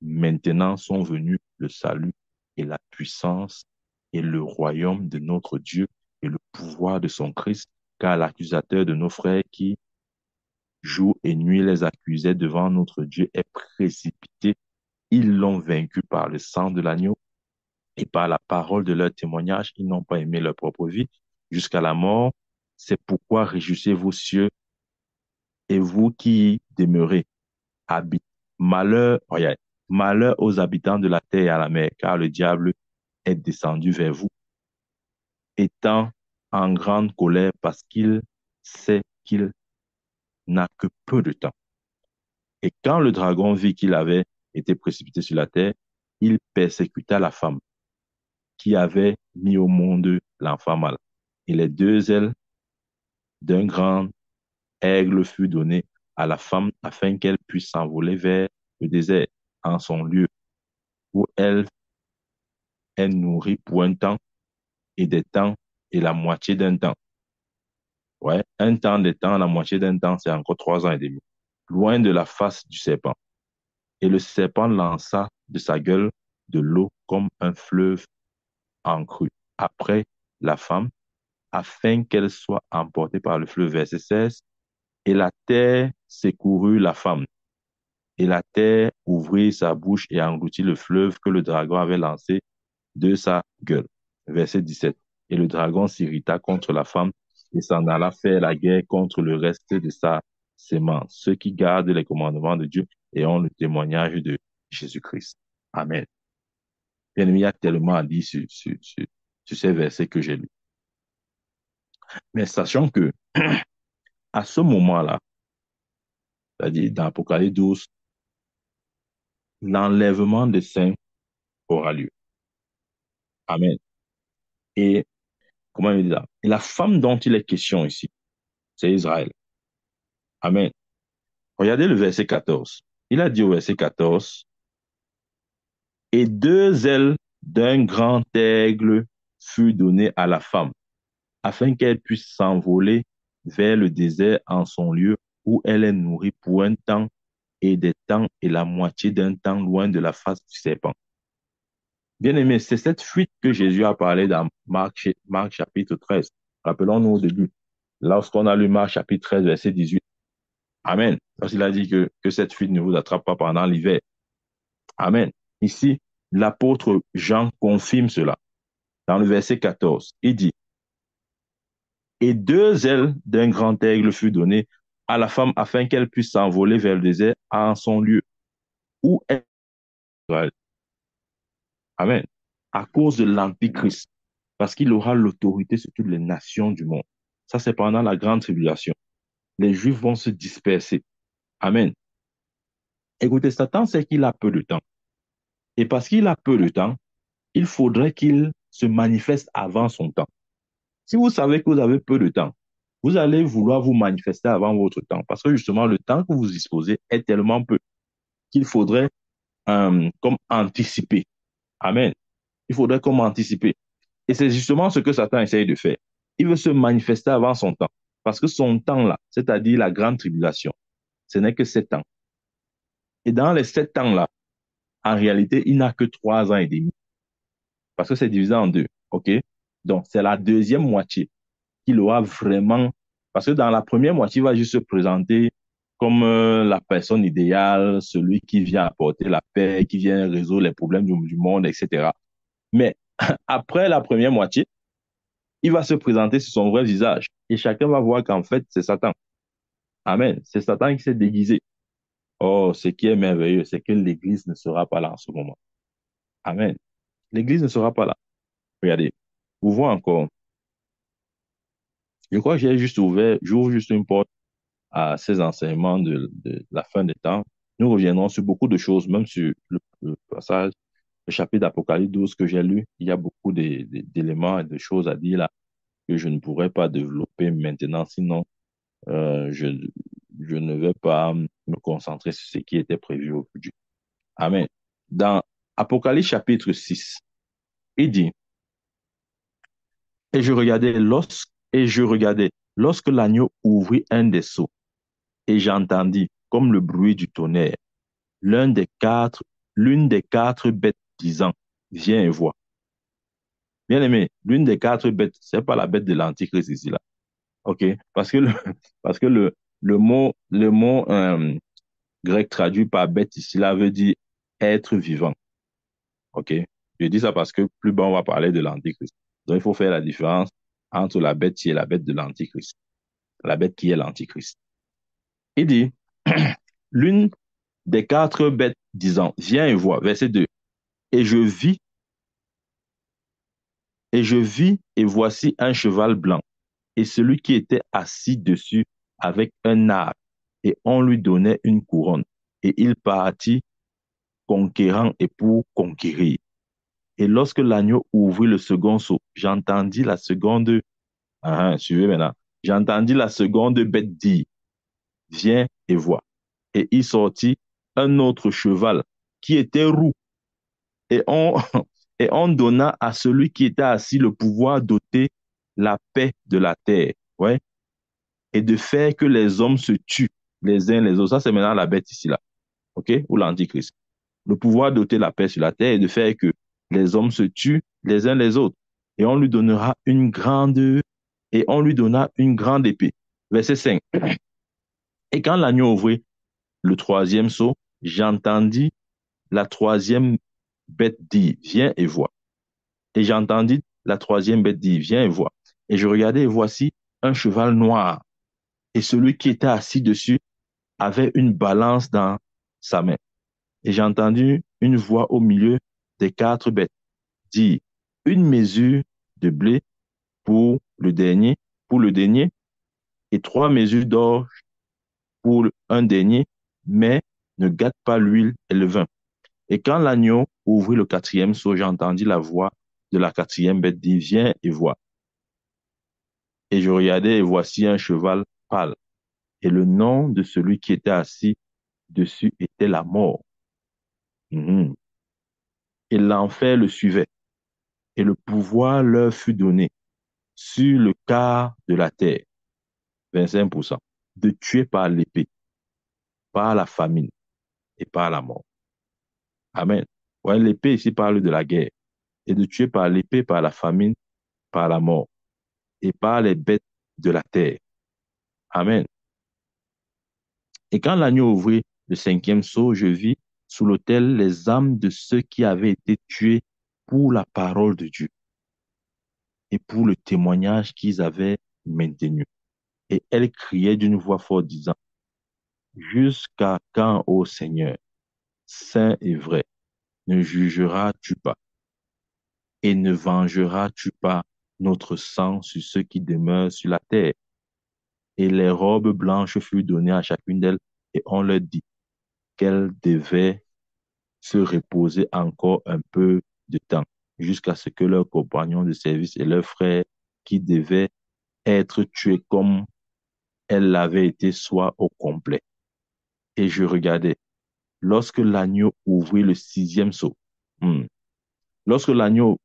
maintenant sont venus le salut et la puissance et le royaume de notre Dieu et le pouvoir de son Christ, car l'accusateur de nos frères qui jour et nuit les accusait devant notre Dieu est précipité. Ils l'ont vaincu par le sang de l'agneau et par la parole de leur témoignage. Ils n'ont pas aimé leur propre vie jusqu'à la mort. C'est pourquoi réjouissez-vous, cieux, et vous qui y demeurez. Habite. Malheur, regarde, malheur aux habitants de la terre et à la mer, car le diable est descendu vers vous, étant en grande colère parce qu'il sait qu'il n'a que peu de temps. Et quand le dragon vit qu'il avait été précipité sur la terre, il persécuta la femme qui avait mis au monde l'enfant mâle. Et les 2 ailes d'un grand aigle furent données à la femme afin qu'elle puisse s'envoler vers le désert en son lieu, où elle est nourrie pour un temps et des temps et la moitié d'un temps. Ouais, un temps des temps, la moitié d'un temps, c'est encore 3 ans et demi. Loin de la face du serpent. Et le serpent lança de sa gueule de l'eau comme un fleuve en crue après la femme, afin qu'elle soit emportée par le fleuve. Verset 16. Et la terre secourut la femme. Et la terre ouvrit sa bouche et engloutit le fleuve que le dragon avait lancé de sa gueule. Verset 17. Et le dragon s'irrita contre la femme et s'en alla faire la guerre contre le reste de sa sémence, ceux qui gardent les commandements de Dieu et ont le témoignage de Jésus-Christ. Amen. Bien aimé, il y a tellement à dire sur ces versets que j'ai lus. Mais sachant que, à ce moment-là, c'est-à-dire dans Apocalypse 12, l'enlèvement des saints aura lieu. Amen. Et comment il dit ça? Et la femme dont il est question ici, c'est Israël. Amen. Regardez le verset 14. Il a dit au verset 14, et deux ailes d'un grand aigle furent données à la femme, afin qu'elle puisse s'envoler vers le désert en son lieu où elle est nourrie pour un temps et des temps et la moitié d'un temps loin de la face du serpent. Bien aimé, c'est cette fuite que Jésus a parlé dans Marc chapitre 13. Rappelons-nous au début, lorsqu'on a lu Marc chapitre 13, verset 18. Amen. Parce qu'il a dit que cette fuite ne vous attrape pas pendant l'hiver. Amen. Ici, l'apôtre Jean confirme cela. Dans le verset 14, il dit, et deux ailes d'un grand aigle furent données à la femme afin qu'elle puisse s'envoler vers le désert en son lieu, où elle sera. Amen. À cause de l'Antichrist, parce qu'il aura l'autorité sur toutes les nations du monde. Ça, c'est pendant la grande tribulation. Les Juifs vont se disperser. Amen. Écoutez, Satan sait qu'il a peu de temps. Et parce qu'il a peu de temps, il faudrait qu'il se manifeste avant son temps. Si vous savez que vous avez peu de temps, vous allez vouloir vous manifester avant votre temps. Parce que justement, le temps que vous disposez est tellement peu qu'il faudrait comme anticiper. Amen. Il faudrait comme anticiper. Et c'est justement ce que Satan essaye de faire. Il veut se manifester avant son temps. Parce que son temps-là, c'est-à-dire la grande tribulation, ce n'est que 7 ans. Et dans les 7 ans-là, en réalité, il n'a que 3 ans et demi. Parce que c'est divisé en deux. OK? Donc, c'est la deuxième moitié qu'il aura vraiment. Parce que dans la première moitié, il va juste se présenter comme la personne idéale, celui qui vient apporter la paix, qui vient résoudre les problèmes du monde, etc. Mais après la première moitié, il va se présenter sur son vrai visage. Et chacun va voir qu'en fait, c'est Satan. Amen. C'est Satan qui s'est déguisé. Oh, ce qui est merveilleux, c'est que l'Église ne sera pas là en ce moment. Amen. L'Église ne sera pas là. Regardez, vous voyez encore. Je crois que j'ouvre juste une porte à ces enseignements de la fin des temps. Nous reviendrons sur beaucoup de choses, même sur le passage, le chapitre d'Apocalypse 12 que j'ai lu. Il y a beaucoup d'éléments et de choses à dire là que je ne pourrais pas développer maintenant, sinon je ne vais pas me concentrer sur ce qui était prévu aujourd'hui. Amen. Dans Apocalypse chapitre 6, il dit, et je regardais lorsque l'agneau ouvrit un des sceaux, et j'entendis, comme le bruit du tonnerre, l'un des quatre, l'une des quatre bêtes disant, viens et vois. Bien aimé, l'une des quatre bêtes, c'est pas la bête de l'Antichrist ici, là. OK? Parce que parce que le mot grec traduit par bête ici, là, veut dire être vivant. OK? Je dis ça parce que plus bas, on va parler de l'Antichrist. Donc, il faut faire la différence entre la bête qui est la bête de l'Antichrist. La bête qui est l'Antichrist. Il dit, l'une des quatre bêtes disant, viens et vois. Verset 2. Et je vis, et voici un cheval blanc, et celui qui était assis dessus avec un arc, et on lui donnait une couronne, et il partit conquérant et pour conquérir. Et lorsque l'agneau ouvrit le second seau, j'entendis la seconde, suivez maintenant, j'entendis la seconde bête dire, viens et vois. Et il sortit un autre cheval qui était roux, et on, et on donna à celui qui était assis le pouvoir d'ôter la paix de la terre, ouais, et de faire que les hommes se tuent les uns les autres. Ça, c'est maintenant la bête ici, là, ok, ou l'antichrist. Le pouvoir d'ôter la paix sur la terre et de faire que les hommes se tuent les uns les autres. Et on lui donnera une grande, et on lui donna une grande épée. Verset 5. Et quand l'agneau ouvrit le troisième seau, j'entendis la troisième bête dire, viens et vois. Et j'entendis la troisième bête dire, viens et vois. Et je regardais et voici un cheval noir. Et celui qui était assis dessus avait une balance dans sa main. Et j'ai entendu une voix au milieu des quatre bêtes dire, une mesure de blé pour le dernier, et 3 mesures d'orge pour un dernier, mais ne gâte pas l'huile et le vin. Et quand l'agneau ouvrit le quatrième sceau, j'entendis la voix de la quatrième bête dire, viens et vois. Et je regardai et voici un cheval pâle. Et le nom de celui qui était assis dessus était la mort. Mhm. Et l'enfer le suivait. Et le pouvoir leur fut donné sur le quart de la terre, 25%, de tuer par l'épée, par la famine et par la mort. Amen. Ouais, l'épée ici parle de la guerre. Et de tuer par l'épée, par la famine, par la mort et par les bêtes de la terre. Amen. Et quand l'agneau ouvrit le cinquième sceau, je vis sous l'autel les âmes de ceux qui avaient été tués pour la parole de Dieu et pour le témoignage qu'ils avaient maintenu. Et elles criaient d'une voix forte disant, jusqu'à quand, ô Seigneur, saint et vrai, ne jugeras-tu pas et ne vengeras-tu pas notre sang sur ceux qui demeurent sur la terre? Et les robes blanches furent données à chacune d'elles, et on leur dit qu'elles devaient se reposer encore un peu de temps, jusqu'à ce que leurs compagnons de service et leurs frères qui devaient être tués comme elles l'avaient été soient au complet. Et je regardais, lorsque l'agneau ouvrit le sixième sceau. Hmm. Lorsque l'agneau,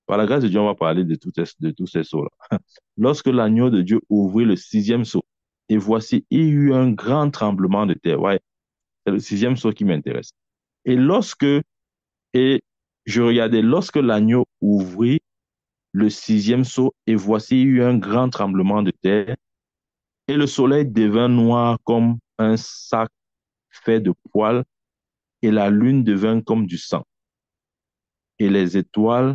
par la grâce de Dieu, on va parler de tous ces sceaux-là. Lorsque l'agneau de Dieu ouvrit le sixième sceau, et voici, il y eut un grand tremblement de terre. Ouais, c'est le sixième sceau qui m'intéresse. Et et je regardais, lorsque l'agneau ouvrit le sixième sceau, et voici, il y eut un grand tremblement de terre, et le soleil devint noir comme un sac fait de poils, et la lune devint comme du sang, et les étoiles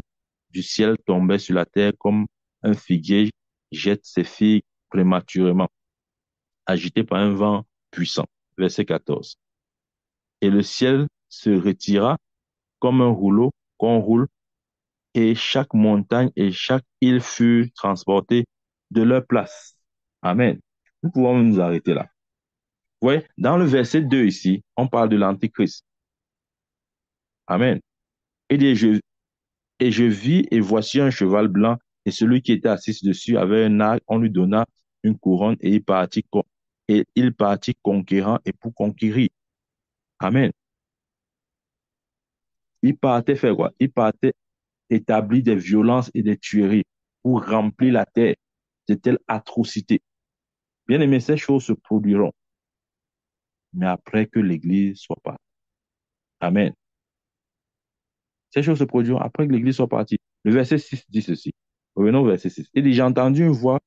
du ciel tombaient sur la terre comme un figuier jette ses figues prématurément, agité par un vent puissant. Verset 14. Et le ciel se retira comme un rouleau qu'on roule, et chaque montagne et chaque île furent transportées de leur place. Amen. Nous pouvons nous arrêter là. Vous voyez, dans le verset 2 ici, on parle de l'Antichrist. Amen. Et je vis et voici un cheval blanc et celui qui était assis dessus avait un arc, on lui donna une couronne et il partit conquérant et pour conquérir. Amen. Il partait faire quoi? Il partait établir des violences et des tueries pour remplir la terre de telles atrocités. Bien aimé, ces choses se produiront, mais après que l'Église soit partie. Amen. Ces choses se produiront après que l'Église soit partie. Le verset 6 dit ceci. Revenons au verset 6. Il dit, j'ai entendu une voix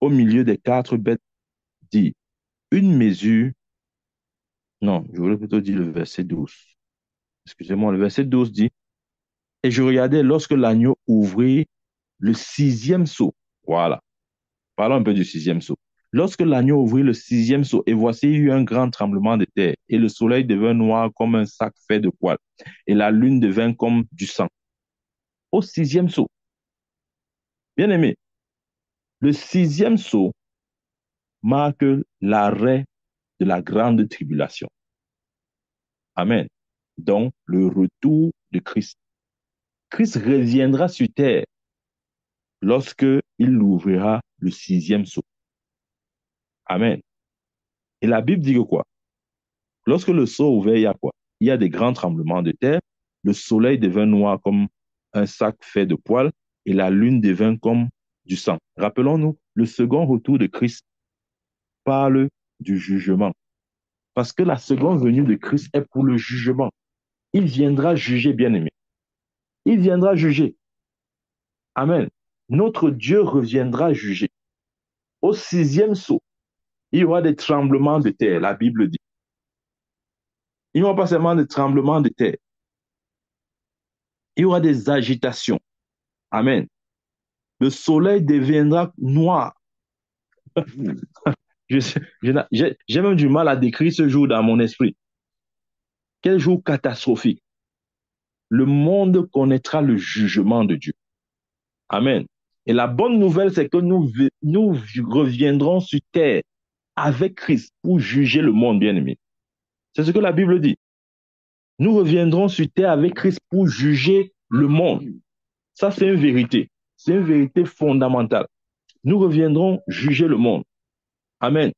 au milieu des quatre bêtes dire, une mesure, non, je voulais plutôt dire le verset 12. Excusez-moi, le verset 12 dit, et je regardais lorsque l'agneau ouvrit le sixième sceau. Voilà. Parlons un peu du sixième sceau. Lorsque l'agneau ouvrit le sixième sceau, et voici, il y eut un grand tremblement de terre, et le soleil devint noir comme un sac fait de poils, et la lune devint comme du sang. Au sixième sceau, bien aimé, le sixième sceau marque l'arrêt de la grande tribulation. Amen. Donc, le retour de Christ. Christ reviendra sur terre lorsque il ouvrira le sixième sceau. Amen. Et la Bible dit que quoi? Lorsque le sceau est ouvert, il y a quoi? Il y a des grands tremblements de terre, le soleil devint noir comme un sac fait de poils et la lune devint comme du sang. Rappelons-nous, le second retour de Christ parle du jugement. Parce que la seconde venue de Christ est pour le jugement. Il viendra juger, bien-aimé. Il viendra juger. Amen. Notre Dieu reviendra juger. Au sixième sceau, il y aura des tremblements de terre, la Bible dit. Il n'y aura pas seulement des tremblements de terre. Il y aura des agitations. Amen. Le soleil deviendra noir. J'ai même du mal à décrire ce jour dans mon esprit. Quel jour catastrophique. Le monde connaîtra le jugement de Dieu. Amen. Et la bonne nouvelle, c'est que nous reviendrons sur terre avec Christ pour juger le monde, bien-aimé. C'est ce que la Bible dit. Nous reviendrons sur terre avec Christ pour juger le monde. Ça, c'est une vérité. C'est une vérité fondamentale. Nous reviendrons juger le monde. Amen.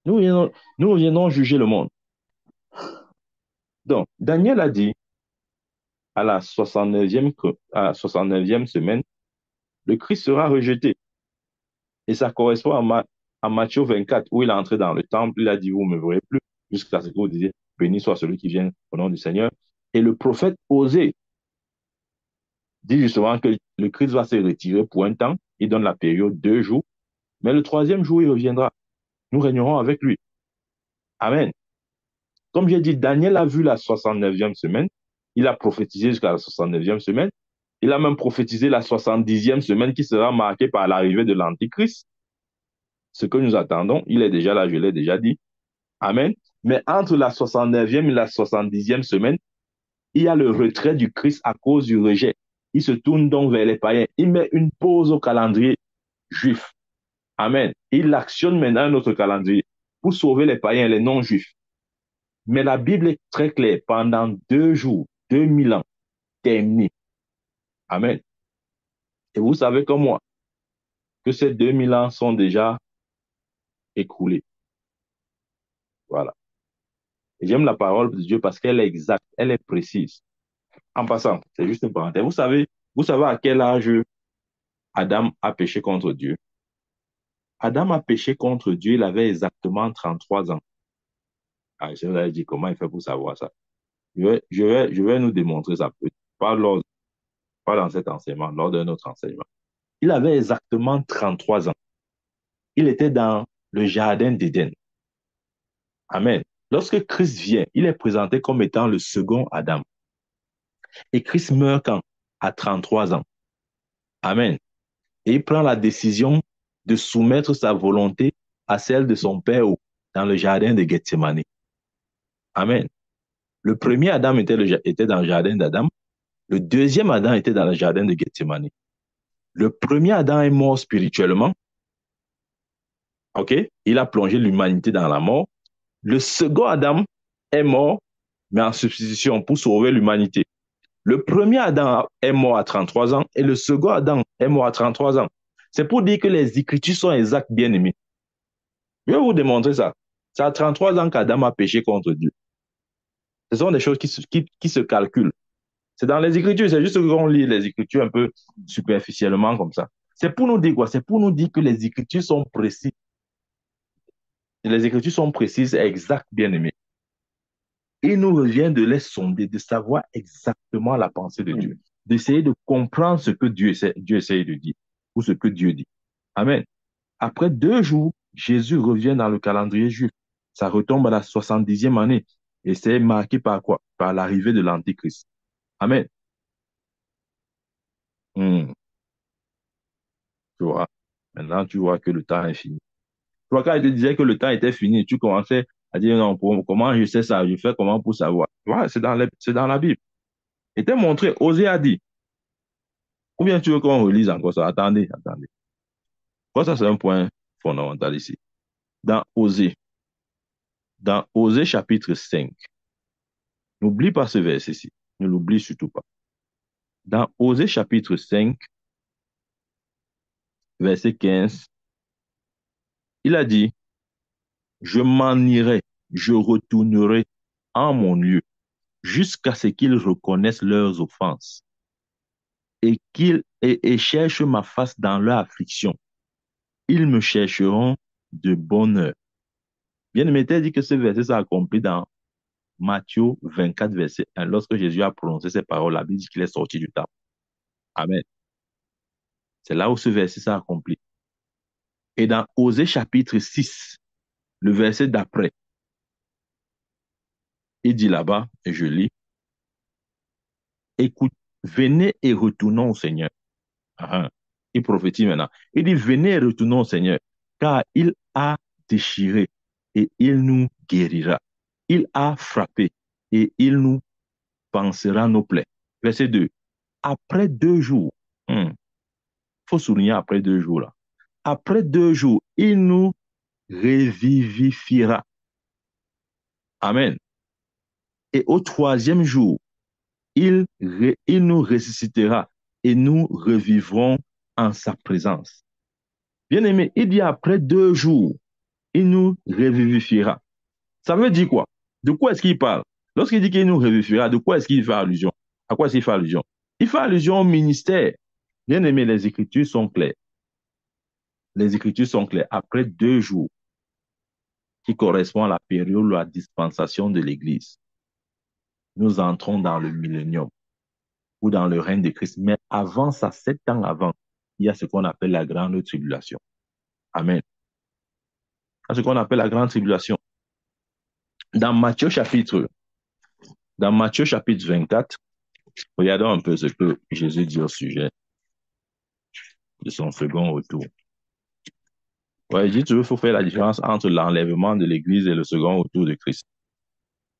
Nous reviendrons juger le monde. Donc, Daniel a dit à la 69e semaine, le Christ sera rejeté. Et ça correspond à Matthieu 24, où il est entré dans le temple, il a dit, vous ne me verrez plus, jusqu'à ce que vous disiez, béni soit celui qui vient au nom du Seigneur. Et le prophète Osée dit justement que le Christ va se retirer pour un temps, il donne la période 2 jours, mais le troisième jour, il reviendra. Nous régnerons avec lui. Amen. Comme j'ai dit, Daniel a vu la 69e semaine, il a prophétisé jusqu'à la 69e semaine, il a même prophétisé la 70e semaine qui sera marquée par l'arrivée de l'Antichrist. Ce que nous attendons, il est déjà là, je l'ai déjà dit. Amen. Mais entre la 69e et la 70e semaine, il y a le retrait du Christ à cause du rejet. Il se tourne donc vers les païens. Il met une pause au calendrier juif. Amen. Il actionne maintenant un autre calendrier pour sauver les païens et les non-juifs. Mais la Bible est très claire. Pendant 2 jours, 2000 ans, terminé. Amen. Et vous savez comme moi que ces 2000 ans sont déjà écoulés. Voilà. Et j'aime la parole de Dieu parce qu'elle est exacte, elle est précise. En passant, c'est juste une parenthèse. Vous savez à quel âge Adam a péché contre Dieu? Adam a péché contre Dieu, il avait exactement 33 ans. Ah, je vous avais dit comment il fait pour savoir ça. Je vais nous démontrer ça, pas dans cet enseignement, lors d'un autre enseignement. Il avait exactement 33 ans. Il était dans le jardin d'Éden. Amen. Lorsque Christ vient, il est présenté comme étant le second Adam. Et Christ meurt quand? À 33 ans. Amen. Et il prend la décision de soumettre sa volonté à celle de son père dans le jardin de Gethsemane. Amen. Le premier Adam était dans le jardin d'Adam. Le deuxième Adam était dans le jardin de Gethsemane. Le premier Adam est mort spirituellement. OK? Il a plongé l'humanité dans la mort. Le second Adam est mort, mais en substitution pour sauver l'humanité. Le premier Adam est mort à 33 ans et le second Adam est mort à 33 ans. C'est pour dire que les Écritures sont exactes, bien aimés. Je vais vous démontrer ça. C'est à 33 ans qu'Adam a péché contre Dieu. Ce sont des choses qui se calculent. C'est dans les Écritures, c'est juste qu'on lit les Écritures un peu superficiellement comme ça. C'est pour nous dire quoi? C'est pour nous dire que les Écritures sont précises. Les Écritures sont précises et exactes, bien aimés. Il nous revient de les sonder, de savoir exactement la pensée de Dieu, d'essayer de comprendre ce que Dieu essaie de dire ou ce que Dieu dit. Amen. Après 2 jours, Jésus revient dans le calendrier juif. Ça retombe à la 70e année. Et c'est marqué par quoi? Par l'arrivée de l'Antichrist. Amen. Hmm, tu vois. Maintenant, tu vois que le temps est fini. Tu vois, quand il te disait que le temps était fini, tu commençais à dire non, comment je sais ça? Je fais comment pour savoir? Tu vois, c'est dans la Bible. Et t'es montré, Osée a dit. Ou bien tu veux qu'on relise encore ça? Attendez, attendez. Ça, c'est un point fondamental ici. Dans Osée, dans Osée chapitre 5, n'oublie pas ce verset-ci. Ne l'oublie surtout pas. Dans Osée chapitre 5, verset 15, il a dit, je m'en irai, je retournerai en mon lieu, jusqu'à ce qu'ils reconnaissent leurs offenses et cherchent ma face dans leur affliction. Ils me chercheront de bonne heure. Bien-aimé, t'as dit que ce verset s'est accompli dans Matthieu 24, verset 1. Lorsque Jésus a prononcé ces paroles, la Bible dit qu'il est sorti du temple. Amen. C'est là où ce verset s'est accompli. Et dans Osée chapitre 6, le verset d'après, il dit là-bas, et je lis, écoute, venez et retournons au Seigneur. Ah, ah. Il prophétise maintenant. Il dit, venez et retournons au Seigneur, car il a déchiré et il nous guérira. Il a frappé et il nous pansera nos plaies. Verset 2. Après 2 jours, faut souligner après 2 jours là. Après 2 jours, il nous revivifiera. Amen. et au troisième jour, il nous ressuscitera et nous revivrons en sa présence. Bien-aimé, il dit après 2 jours, il nous revivifiera. Ça veut dire quoi? De quoi est-ce qu'il parle? Lorsqu'il dit qu'il nous revivifiera, de quoi est-ce qu'il fait allusion? À quoi est-ce qu'il fait allusion? Il fait allusion au ministère. Bien-aimé, les Écritures sont claires. Les Écritures sont claires. Après 2 jours, qui correspond à la période de la dispensation de l'Église, nous entrons dans le millénium ou dans le règne de Christ. Mais avant ça, 7 ans avant, il y a ce qu'on appelle la grande tribulation. Amen. Il y a ce qu'on appelle la grande tribulation. Dans Matthieu chapitre, dans Matthieu chapitre 24, regardons un peu ce que Jésus dit au sujet de son second retour. Ouais, il dit, il faut faire la différence entre l'enlèvement de l'Église et le second retour de Christ.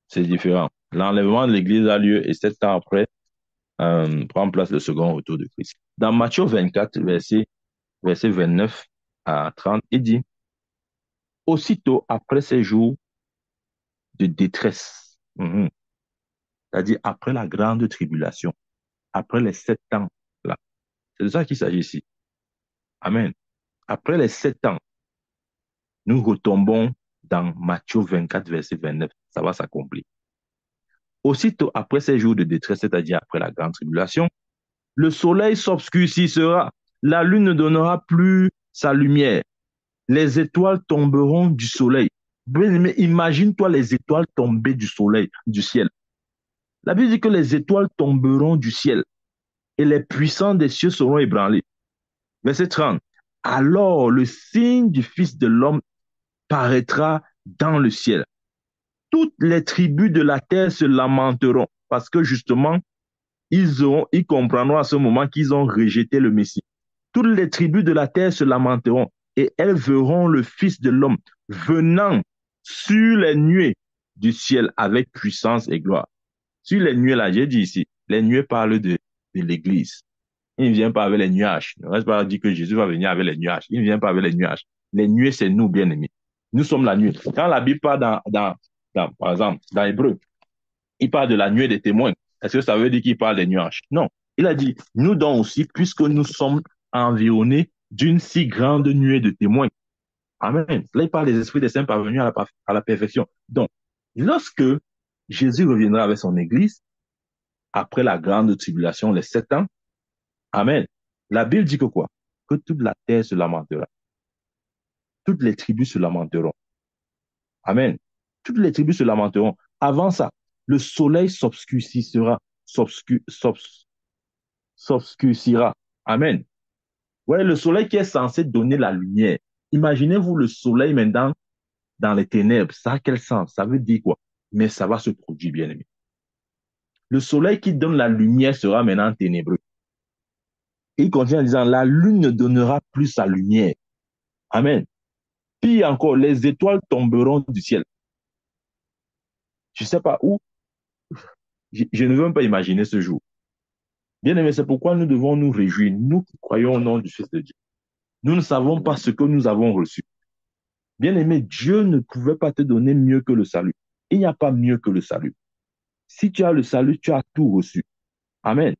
C'est différent. L'enlèvement de l'Église a lieu et 7 ans après, prend place le second retour de Christ. Dans Matthieu 24, verset 29 à 30, il dit, aussitôt après ces jours de détresse, c'est-à-dire après la grande tribulation, après les 7 ans, là, c'est de ça qu'il s'agit ici. Amen. Après les 7 ans, nous retombons dans Matthieu 24, verset 29. Ça va s'accomplir. Aussitôt après ces jours de détresse, c'est-à-dire après la grande tribulation, le soleil s'obscurcira, la lune ne donnera plus sa lumière, les étoiles tomberont du soleil. Mais imagine-toi les étoiles tomber du soleil, du ciel. La Bible dit que les étoiles tomberont du ciel et les puissants des cieux seront ébranlés. Verset 30. Alors le signe du Fils de l'homme paraîtra dans le ciel. Toutes les tribus de la terre se lamenteront parce que justement, ils comprendront à ce moment qu'ils ont rejeté le Messie. Toutes les tribus de la terre se lamenteront et elles verront le Fils de l'homme venant sur les nuées du ciel avec puissance et gloire. Sur les nuées, là, j'ai dit ici, les nuées parlent de l'Église. Il ne vient pas avec les nuages. Ne reste pas dire que Jésus va venir avec les nuages. Il ne vient pas avec les nuages. Les nuées, c'est nous, bien-aimés. Nous sommes la nuée. Quand la Bible parle par exemple, dans Hébreu, il parle de la nuée des témoins. Est-ce que ça veut dire qu'il parle des nuages? Non. Il a dit, nous donc aussi, puisque nous sommes environnés d'une si grande nuée de témoins. Amen. Là, il parle des esprits des saints parvenus à la perfection. Donc, lorsque Jésus reviendra avec son Église, après la grande tribulation, les 7 ans, Amen. La Bible dit que quoi? Que toute la terre se lamentera. Toutes les tribus se lamenteront. Amen. Toutes les tribus se lamenteront. Avant ça, le soleil s'obscurcira. Amen. Ouais, le soleil qui est censé donner la lumière. Imaginez-vous le soleil maintenant dans les ténèbres. Ça a quel sens? Ça veut dire quoi? Mais ça va se produire, bien aimé. Le soleil qui donne la lumière sera maintenant ténébreux. Il continue en disant, la lune ne donnera plus sa lumière. Amen. Puis encore, les étoiles tomberont du ciel. Je ne sais pas où, je ne veux même pas imaginer ce jour. Bien aimé, c'est pourquoi nous devons nous réjouir, nous qui croyons au nom du Fils de Dieu. Nous ne savons pas ce que nous avons reçu. Bien aimé, Dieu ne pouvait pas te donner mieux que le salut. Il n'y a pas mieux que le salut. Si tu as le salut, tu as tout reçu. Amen.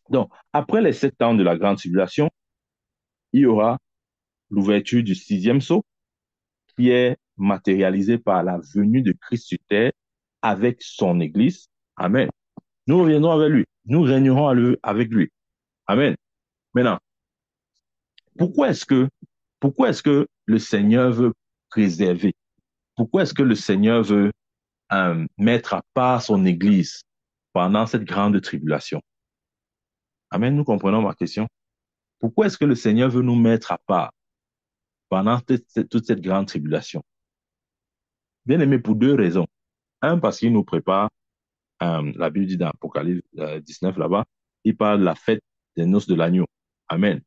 Donc, après les 7 ans de la grande tribulation, il y aura l'ouverture du 6e sceau qui est matérialisé par la venue de Christ sur terre avec son Église. Amen. Nous reviendrons avec lui. Nous régnerons avec lui. Amen. Maintenant, pourquoi est-ce que, pourquoi est-ce que le Seigneur veut préserver? Pourquoi est-ce que le Seigneur veut mettre à part son Église pendant cette grande tribulation? Amen. Nous comprenons ma question. Pourquoi est-ce que le Seigneur veut nous mettre à part pendant toute cette grande tribulation? Bien aimé, pour 2 raisons. Un, parce qu'il nous prépare, la Bible dit dans Apocalypse 19 là-bas, il parle de la fête des noces de l'agneau. Amen.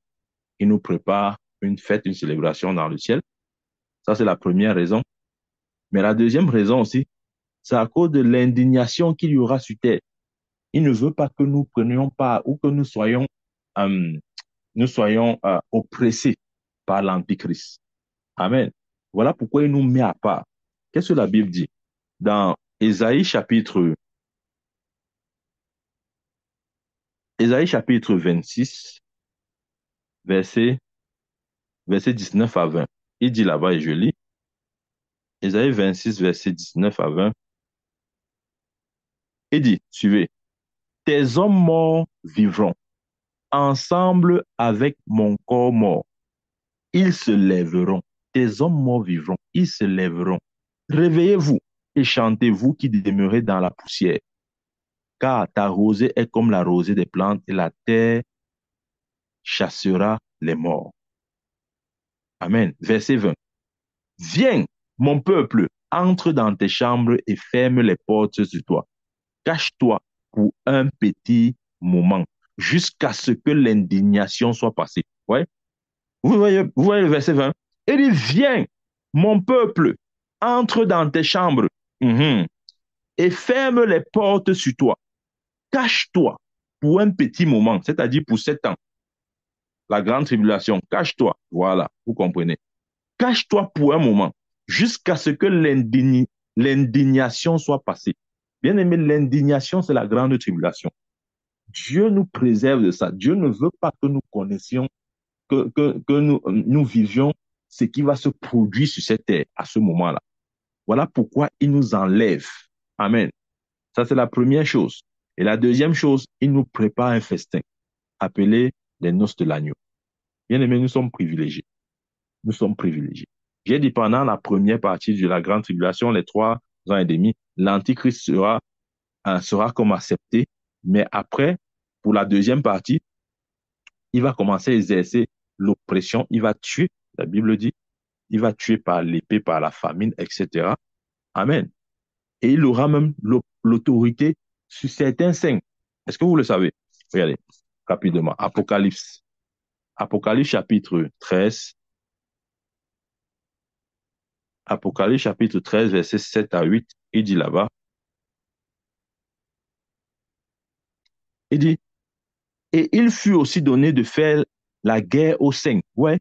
Il nous prépare une fête, une célébration dans le ciel. Ça, c'est la première raison. Mais la deuxième raison aussi, c'est à cause de l'indignation qu'il y aura sur terre. Il ne veut pas que nous prenions part ou que euh, nous soyons oppressés par l'Antichrist. Amen. Voilà pourquoi il nous met à part. Qu'est-ce que la Bible dit? Dans Ésaïe chapitre, Ésaïe chapitre 26, verset, verset 19 à 20. Il dit là-bas, et je lis, Ésaïe 26, verset 19 à 20, il dit, suivez, tes hommes morts vivront ensemble avec mon corps mort. Ils se lèveront. Tes hommes morts vivront. Ils se lèveront. Réveillez-vous et chantez-vous qui demeurez dans la poussière, car ta rosée est comme la rosée des plantes et la terre chassera les morts. Amen. Verset 20. Viens, mon peuple, entre dans tes chambres et ferme les portes sur toi. Cache-toi pour un petit moment, jusqu'à ce que l'indignation soit passée. Ouais. Vous voyez le verset 20? Il dit, viens, mon peuple, entre dans tes chambres et ferme les portes sur toi. Cache-toi pour un petit moment, c'est-à-dire pour 7 ans. La grande tribulation, cache-toi. Voilà, vous comprenez. Cache-toi pour un moment, jusqu'à ce que l'indignation soit passée. Bien aimé, l'indignation, c'est la grande tribulation. Dieu nous préserve de ça. Dieu ne veut pas que nous connaissions, que nous vivions ce qui va se produire sur cette terre à ce moment-là. Voilà pourquoi il nous enlève. Amen. Ça, c'est la première chose. Et la deuxième chose, il nous prépare un festin appelé les noces de l'agneau. Bien aimé, nous sommes privilégiés. Nous sommes privilégiés. J'ai dit pendant la première partie de la grande tribulation, les 3 ans et demi, l'Antichrist sera comme accepté. Mais après, pour la deuxième partie, il va commencer à exercer l'oppression. Il va tuer, la Bible dit, il va tuer par l'épée, par la famine, etc. Amen. Et il aura même l'autorité sur certains saints. Est-ce que vous le savez? Regardez, rapidement. Apocalypse. Apocalypse chapitre 13. Apocalypse chapitre 13, versets 7 à 8. Il dit là-bas, il dit, et il fut aussi donné de faire la guerre aux saints. Ouais.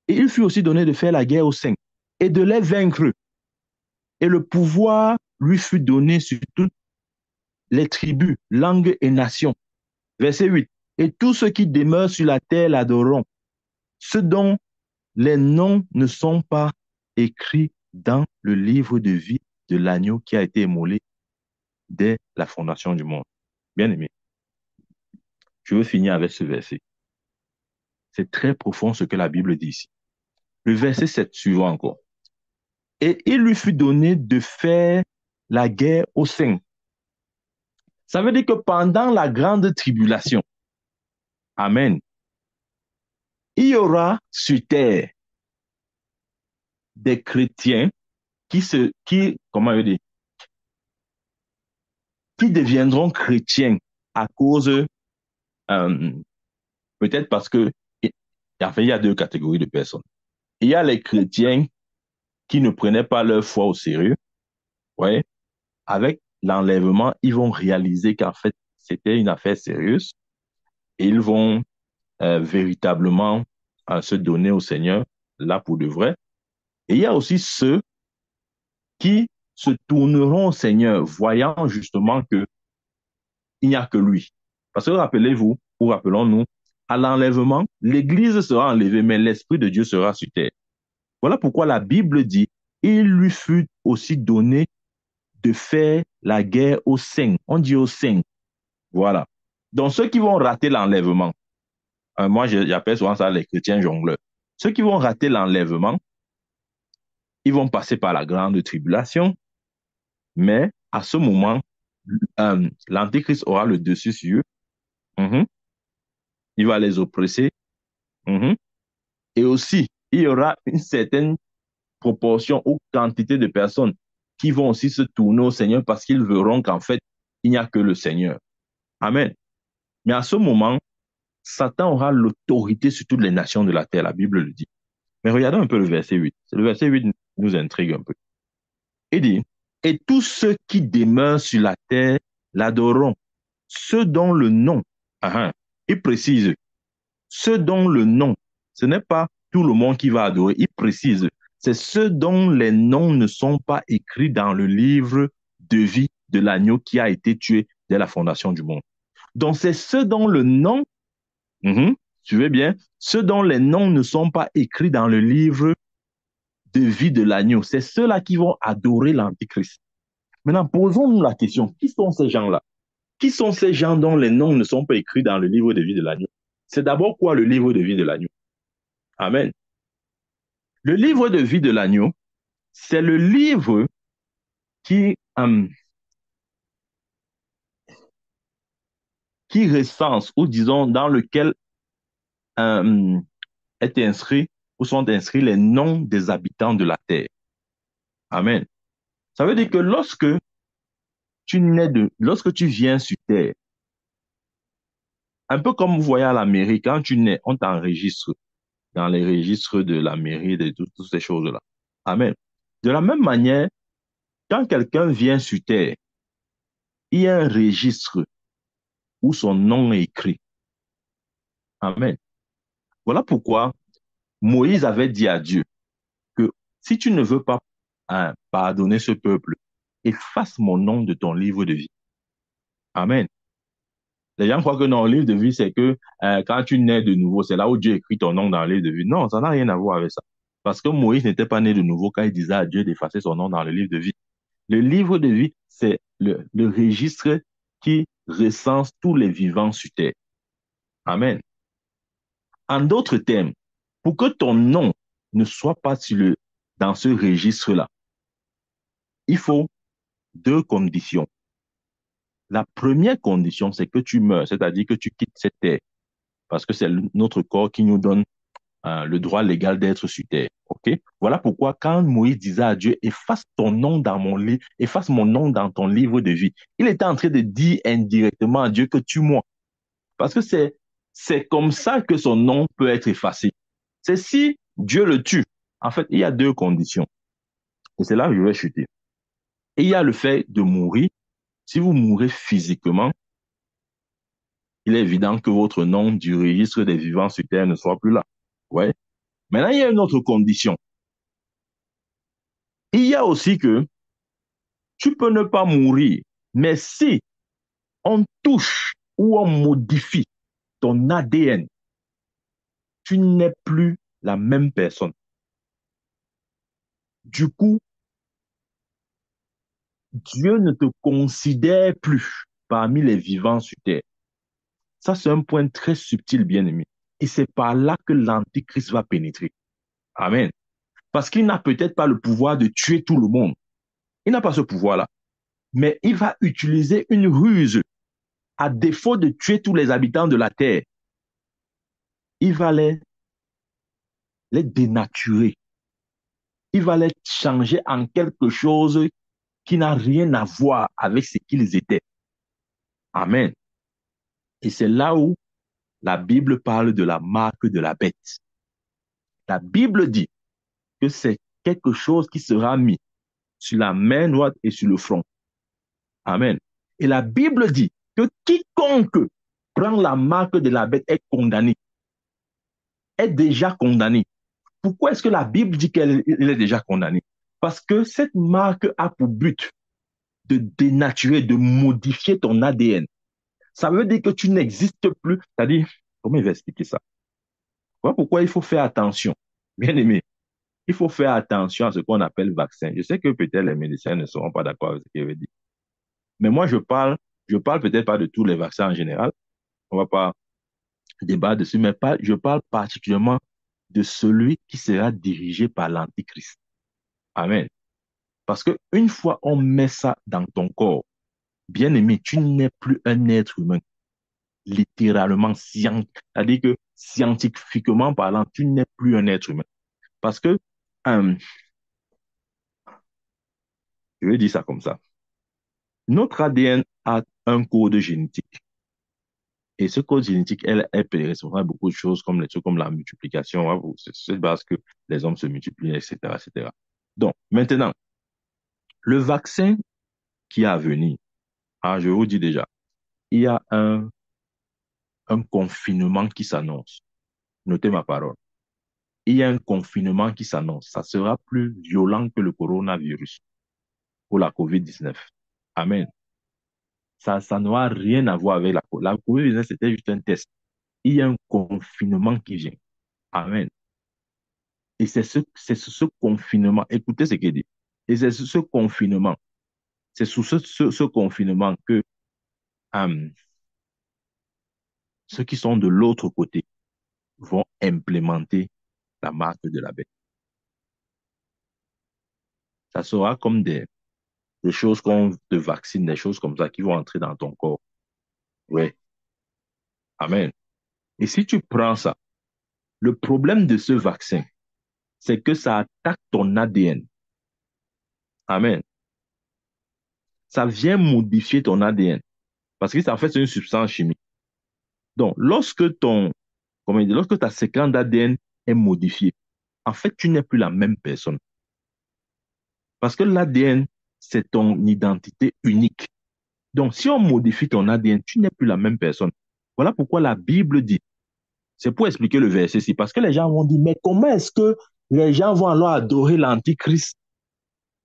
Et il fut aussi donné de faire la guerre aux saints et de les vaincre. Et le pouvoir lui fut donné sur toutes les tribus, langues et nations. Verset 8. Et tous ceux qui demeurent sur la terre l'adoreront, ceux dont les noms ne sont pas écrits dans le livre de vie de l'agneau qui a été immolé dès la fondation du monde. Bien aimé, je veux finir avec ce verset. C'est très profond ce que la Bible dit ici. Le verset 7 suivant encore. Et il lui fut donné de faire la guerre aux saints. Ça veut dire que pendant la grande tribulation, amen, il y aura sur terre des chrétiens comment je dis, qui deviendront chrétiens à cause, peut-être parce que, enfin, il y a 2 catégories de personnes. Il y a les chrétiens qui ne prenaient pas leur foi au sérieux. Ouais. Avec l'enlèvement, ils vont réaliser qu'en fait, c'était une affaire sérieuse et ils vont véritablement se donner au Seigneur là pour de vrai. Et il y a aussi ceux qui se tourneront au Seigneur, voyant justement que il n'y a que lui. Parce que rappelez-vous, ou rappelons-nous, à l'enlèvement, l'Église sera enlevée, mais l'Esprit de Dieu sera sur terre. Voilà pourquoi la Bible dit, il lui fut aussi donné de faire la guerre aux saints. On dit aux saints. Voilà. Donc ceux qui vont rater l'enlèvement, moi j'appelle souvent ça les chrétiens jongleurs. Ceux qui vont rater l'enlèvement, ils vont passer par la grande tribulation, mais à ce moment, l'Antéchrist aura le dessus sur eux. Mhm. Il va les oppresser. Mhm. Et aussi, il y aura une certaine proportion ou quantité de personnes qui vont aussi se tourner au Seigneur parce qu'ils verront qu'en fait, il n'y a que le Seigneur. Amen. Mais à ce moment, Satan aura l'autorité sur toutes les nations de la terre, la Bible le dit. Mais regardons un peu le verset 8. Le verset 8 nous intrigue un peu. Il dit, et tous ceux qui demeurent sur la terre l'adoreront, ceux dont le nom, il précise, ceux dont le nom, ce n'est pas tout le monde qui va adorer, il précise, c'est ceux dont les noms ne sont pas écrits dans le livre de vie de l'agneau qui a été tué dès la fondation du monde. Donc, c'est ceux dont le nom, tu veux bien, ceux dont les noms ne sont pas écrits dans le livre de vie de l'agneau. C'est ceux-là qui vont adorer l'Antichrist. Maintenant, posons-nous la question, qui sont ces gens-là? Qui sont ces gens dont les noms ne sont pas écrits dans le livre de vie de l'agneau? C'est d'abord quoi le livre de vie de l'agneau? Amen. Le livre de vie de l'agneau, c'est le livre qui, euh, qui recense, ou disons, dans lequel euh, est inscrit ou sont inscrits les noms des habitants de la terre. Amen. Ça veut dire que lorsque tu viens sur terre, un peu comme vous voyez à la mairie, quand tu nais, on t'enregistre dans les registres de la mairie, de toutes ces choses-là. Amen. De la même manière, quand quelqu'un vient sur terre, il y a un registre où son nom est écrit. Amen. Voilà pourquoi Moïse avait dit à Dieu que si tu ne veux pas pardonner ce peuple, efface mon nom de ton livre de vie. Amen. Les gens croient que non, le livre de vie, c'est que quand tu nais de nouveau, c'est là où Dieu écrit ton nom dans le livre de vie. Non, ça n'a rien à voir avec ça. Parce que Moïse n'était pas né de nouveau quand il disait à Dieu d'effacer son nom dans le livre de vie. Le livre de vie, c'est le registre qui recense tous les vivants sur terre. Amen. En d'autres termes, pour que ton nom ne soit pas dans ce registre-là, il faut deux conditions. La première condition, c'est que tu meurs, c'est-à-dire que tu quittes cette terre, parce que c'est notre corps qui nous donne le droit légal d'être sur terre. OK? Voilà pourquoi quand Moïse disait à Dieu, efface ton nom dans mon livre, efface mon nom dans ton livre de vie, il était en train de dire indirectement à Dieu que tue-moi. Parce que c'est comme ça que son nom peut être effacé. C'est si Dieu le tue. En fait, il y a deux conditions. Et c'est là que je vais chuter. Et il y a le fait de mourir. Si vous mourrez physiquement, il est évident que votre nom du registre des vivants sur terre ne soit plus là. Ouais. Maintenant, il y a une autre condition. Il y a aussi que tu peux ne pas mourir, mais si on touche ou on modifie ton ADN, tu n'es plus la même personne. Du coup, Dieu ne te considère plus parmi les vivants sur terre. Ça, c'est un point très subtil, bien-aimé. Et c'est par là que l'Antichrist va pénétrer. Amen. Parce qu'il n'a peut-être pas le pouvoir de tuer tout le monde. Il n'a pas ce pouvoir-là. Mais il va utiliser une ruse. À défaut de tuer tous les habitants de la terre, il va les dénaturer. Il va les changer en quelque chose qui n'a rien à voir avec ce qu'ils étaient. Amen. Et c'est là où la Bible parle de la marque de la bête. La Bible dit que c'est quelque chose qui sera mis sur la main droite et sur le front. Amen. Et la Bible dit que quiconque prend la marque de la bête est condamné, est déjà condamné. Pourquoi est-ce que la Bible dit qu'elle est déjà condamnée? Parce que cette marque a pour but de dénaturer, de modifier ton ADN. Ça veut dire que tu n'existes plus. C'est-à-dire, comment il va expliquer ça? Voilà pourquoi il faut faire attention. Bien aimé, il faut faire attention à ce qu'on appelle vaccin. Je sais que peut-être les médecins ne seront pas d'accord avec ce que je veux dire. Mais moi, je parle peut-être pas de tous les vaccins en général. On va pas débattre dessus, mais je parle particulièrement de celui qui sera dirigé par l'Antichrist. Amen. Parce que une fois on met ça dans ton corps, bien aimé, tu n'es plus un être humain, littéralement c'est-à-dire que scientifiquement parlant, tu n'es plus un être humain. Parce que, euh, je vais dire ça comme ça, notre ADN a un code génétique. Et ce code génétique, elle peut responsable de beaucoup de choses comme les trucs comme la multiplication. Hein, c'est cette base que les hommes se multiplient, etc., etc. Donc, maintenant, le vaccin qui est à venir, ah, je vous dis déjà, il y a un confinement qui s'annonce. Notez ma parole. Il y a un confinement qui s'annonce. Ça sera plus violent que le coronavirus ou la COVID-19. Amen. Ça n'aura rien à voir avec la COVID-19, c'était juste un test. Il y a un confinement qui vient. Amen. Et c'est ce confinement, écoutez ce qu'il dit. Et c'est ce confinement, c'est sous ce confinement que euh, ceux qui sont de l'autre côté vont implémenter la marque de la bête. Ça sera comme des choses qu'on te vaccine, des choses comme ça qui vont entrer dans ton corps. Ouais. Amen. Et si tu prends ça, le problème de ce vaccin, c'est que ça attaque ton ADN. Amen. Ça vient modifier ton ADN. Parce que ça, en fait, c'est une substance chimique. Donc, comment dire, lorsque ta séquence d'ADN est modifiée, en fait, tu n'es plus la même personne. Parce que l'ADN, c'est ton identité unique. Donc, si on modifie ton ADN, tu n'es plus la même personne. Voilà pourquoi la Bible dit, c'est pour expliquer le verset-ci, parce que les gens vont dire, mais comment est-ce que les gens vont alors adorer l'Antichrist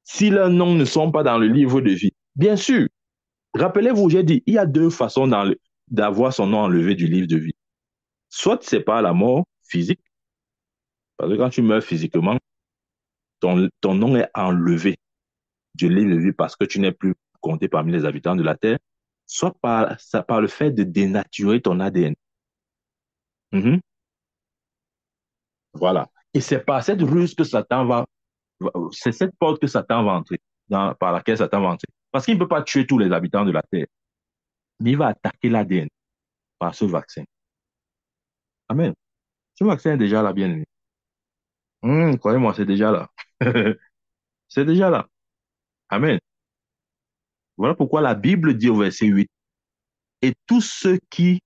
si leurs noms ne sont pas dans le livre de vie? Bien sûr, rappelez-vous, j'ai dit, il y a deux façons d'avoir son nom enlevé du livre de vie. Soit c'est par la mort physique, parce que quand tu meurs physiquement, ton nom est enlevé du livre de vie parce que tu n'es plus compté parmi les habitants de la terre, soit par le fait de dénaturer ton ADN. Mhm. Voilà. Et c'est par cette ruse que c'est cette porte que Satan va entrer, par laquelle Satan va entrer. Parce qu'il ne peut pas tuer tous les habitants de la terre, mais il va attaquer l'ADN par ce vaccin. Amen. Ce vaccin est déjà là, bien aimé. Croyez-moi, c'est déjà là. C'est déjà là. Amen. Voilà pourquoi la Bible dit au verset 8, et tous ceux qui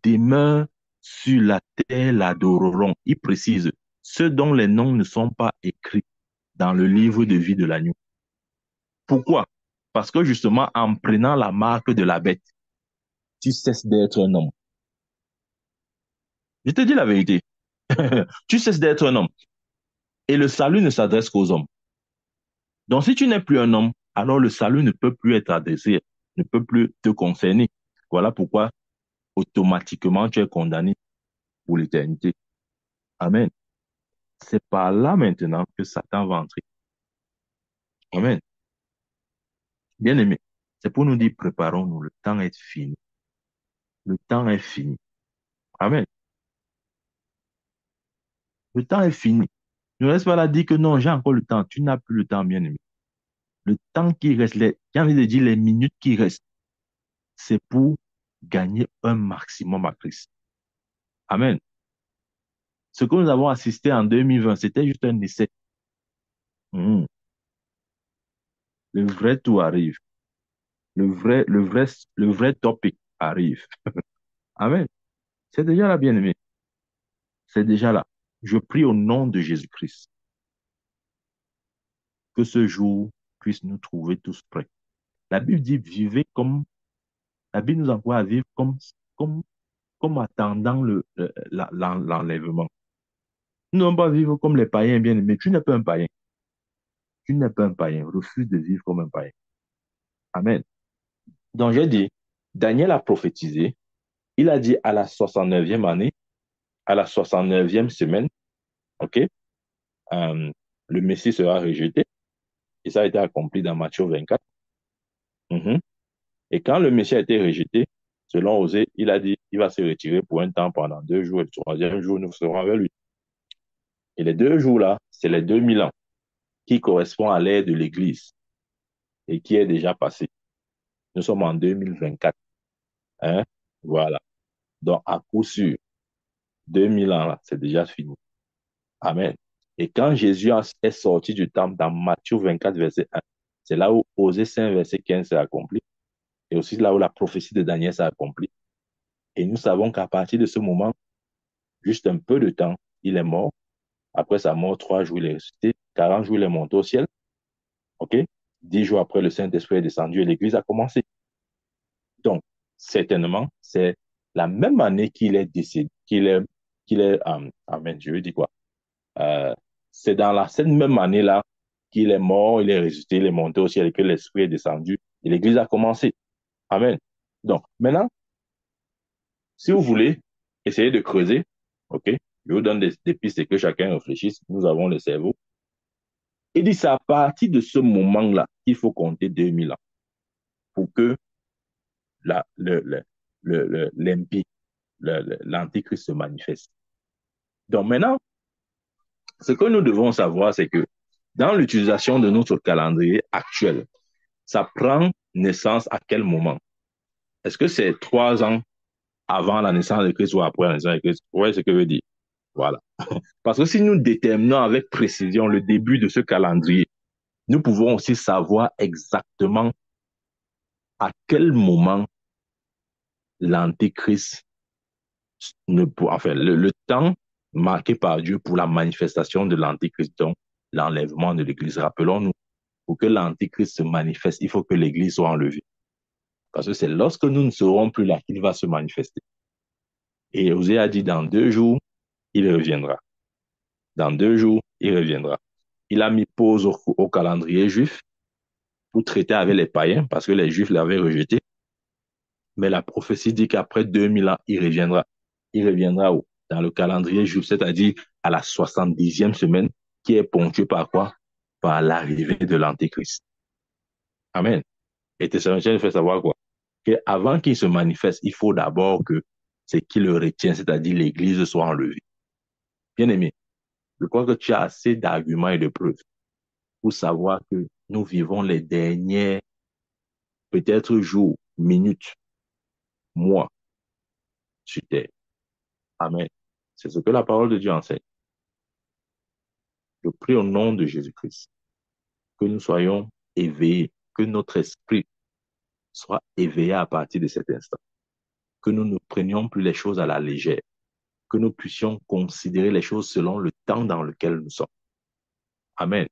demeurent sur la terre l'adoreront. Il précise, ceux dont les noms ne sont pas écrits dans le livre de vie de l'agneau. Pourquoi? Parce que justement, en prenant la marque de la bête, tu cesses d'être un homme. Je te dis la vérité. Tu cesses d'être un homme. Et le salut ne s'adresse qu'aux hommes. Donc, si tu n'es plus un homme, alors le salut ne peut plus être adressé, ne peut plus te concerner. Voilà pourquoi, automatiquement, tu es condamné pour l'éternité. Amen. C'est par là maintenant que Satan va entrer. Amen. Bien aimé, c'est pour nous dire, préparons-nous, le temps est fini. Le temps est fini. Amen. Le temps est fini. Ne reste pas là à dire que non, j'ai encore le temps. Tu n'as plus le temps, bien aimé. Le temps qui reste, j'ai envie de dire les minutes qui restent, c'est pour gagner un maximum à Christ. Amen. Ce que nous avons assisté en 2020, c'était juste un essai. Mhm. Le vrai tout arrive. Le vrai topic arrive. Amen. C'est déjà là, bien aimé. C'est déjà là. Je prie au nom de Jésus-Christ que ce jour puisse nous trouver tous prêts. La Bible dit, vivez comme, la Bible nous envoie à vivre comme, comme attendant l'enlèvement. Nous n'allons pas vivre comme les païens bien aimés. Tu n'es pas un païen. Tu n'es pas un païen. Refuse de vivre comme un païen. Amen. Donc j'ai dit, Daniel a prophétisé. Il a dit à la 69e année, à la 69e semaine, OK, le Messie sera rejeté. Et ça a été accompli dans Matthieu 24. Mhm. Et quand le Messie a été rejeté, selon Osée, il a dit, il va se retirer pour un temps pendant 2 jours. Et le troisième jour, nous serons avec lui. Et les 2 jours-là, c'est les 2000 ans qui correspondent à l'ère de l'Église et qui est déjà passé. Nous sommes en 2024. Hein? Voilà. Donc, à coup sûr, 2000 ans, là, c'est déjà fini. Amen. Et quand Jésus est sorti du temple dans Matthieu 24, verset 1, c'est là où Osée 5, verset 15 s'est accompli. Et aussi là où la prophétie de Daniel s'est accomplie. Et nous savons qu'à partir de ce moment, juste un peu de temps, il est mort. Après sa mort, 3 jours, il est ressuscité. 40 jours, il est monté au ciel. OK? 10 jours après, le Saint-Esprit est descendu et l'Église a commencé. Donc, certainement, c'est la même année qu'il est décédé, amen, je veux dire quoi? Euh, c'est dans cette même année-là qu'il est mort, il est ressuscité, il est monté au ciel et que l'Esprit est descendu Et l'Église a commencé. Amen. Donc, maintenant, si vous voulez essayer de creuser, OK, je vous donne des pistes et que chacun réfléchisse. Nous avons le cerveau. Il dit c'est à partir de ce moment-là qu'il faut compter 2000 ans pour que l'impie, l'antichrist se manifeste. Donc maintenant, ce que nous devons savoir, c'est que dans l'utilisation de notre calendrier actuel, ça prend naissance à quel moment? Est-ce que c'est 3 ans avant la naissance de Christ ou après la naissance de Christ? Vous voyez ce que je veux dire? Voilà. Parce que si nous déterminons avec précision le début de ce calendrier, nous pouvons aussi savoir exactement à quel moment l'antéchrist ne peut, enfin, le temps marqué par Dieu pour la manifestation de l'antéchrist, donc l'enlèvement de l'Église. Rappelons-nous, pour que l'antéchrist se manifeste, il faut que l'Église soit enlevée. Parce que c'est lorsque nous ne serons plus là qu'il va se manifester. Et Osée a dit, dans 2 jours, il reviendra. Dans 2 jours, il reviendra. Il a mis pause au calendrier juif pour traiter avec les païens, parce que les juifs l'avaient rejeté. Mais la prophétie dit qu'après 2000 ans, il reviendra. Il reviendra où? Dans le calendrier juif, c'est-à-dire à la 70e semaine, qui est ponctuée par quoi? Par l'arrivée de l'Antéchrist. Amen. Et Thessaloniciens fait savoir quoi? Qu'avant qu'il se manifeste, il faut d'abord que ce qui le retient, c'est-à-dire l'Église, soit enlevée. Bien aimé, je crois que tu as assez d'arguments et de preuves pour savoir que nous vivons les derniers, peut-être jours, minutes, mois sur terre. Amen. C'est ce que la parole de Dieu enseigne. Je prie au nom de Jésus-Christ que nous soyons éveillés, que notre esprit soit éveillé à partir de cet instant, que nous ne prenions plus les choses à la légère, que nous puissions considérer les choses selon le temps dans lequel nous sommes. Amen.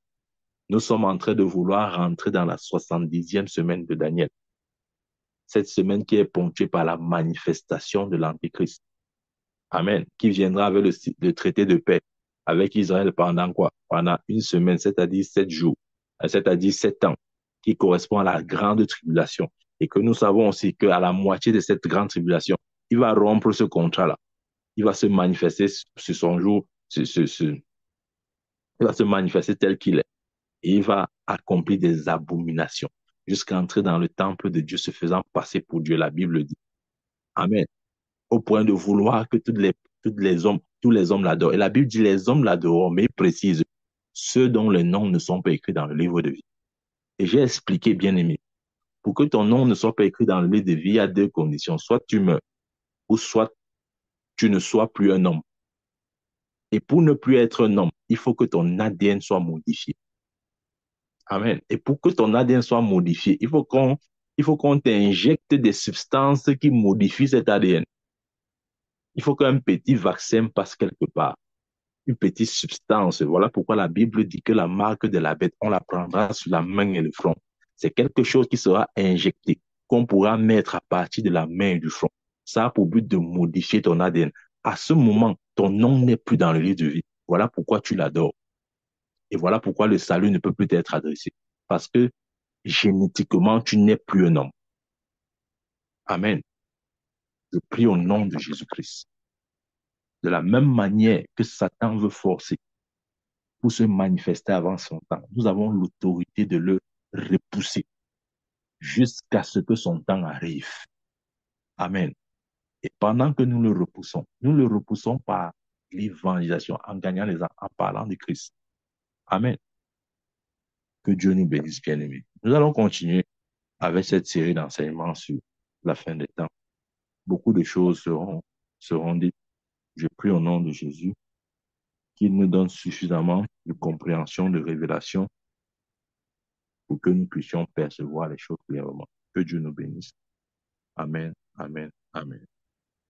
Nous sommes en train de vouloir rentrer dans la 70e semaine de Daniel. Cette semaine qui est ponctuée par la manifestation de l'Antéchrist. Amen. Qui viendra avec le traité de paix avec Israël pendant quoi? Pendant une semaine, c'est-à-dire 7 jours, c'est-à-dire 7 ans, qui correspond à la grande tribulation. Et que nous savons aussi qu'à la moitié de cette grande tribulation, il va rompre ce contrat-là. Il va se manifester sur son jour, il va se manifester tel qu'il est. Et il va accomplir des abominations jusqu'à entrer dans le temple de Dieu, se faisant passer pour Dieu. La Bible dit. Amen. Au point de vouloir que tous les hommes l'adorent. Et la Bible dit les hommes l'adorent, mais il précise ceux dont les noms ne sont pas écrits dans le livre de vie. Et j'ai expliqué, bien aimé, pour que ton nom ne soit pas écrit dans le livre de vie, il y a 2 conditions. Soit tu meurs, ou soit tu ne sois plus un homme. Et pour ne plus être un homme, il faut que ton ADN soit modifié. Amen. Et pour que ton ADN soit modifié, il faut qu'on t'injecte des substances qui modifient cet ADN. Il faut qu'un petit vaccin passe quelque part. Une petite substance. Voilà pourquoi la Bible dit que la marque de la bête, on la prendra sur la main et le front. C'est quelque chose qui sera injecté, qu'on pourra mettre à partir de la main et du front. Ça a pour but de modifier ton ADN. À ce moment, ton nom n'est plus dans le livre de vie. Voilà pourquoi tu l'adores. Et voilà pourquoi le salut ne peut plus t'être adressé. Parce que génétiquement, tu n'es plus un homme. Amen. Je prie au nom de Jésus-Christ. De la même manière que Satan veut forcer pour se manifester avant son temps, nous avons l'autorité de le repousser jusqu'à ce que son temps arrive. Amen. Et pendant que nous le repoussons par l'évangélisation, en gagnant les gens, en parlant de Christ. Amen. Que Dieu nous bénisse, bien-aimés. Nous allons continuer avec cette série d'enseignements sur la fin des temps. Beaucoup de choses seront dites. Je prie au nom de Jésus qu'il nous donne suffisamment de compréhension, de révélation pour que nous puissions percevoir les choses clairement. Que Dieu nous bénisse. Amen, amen, amen.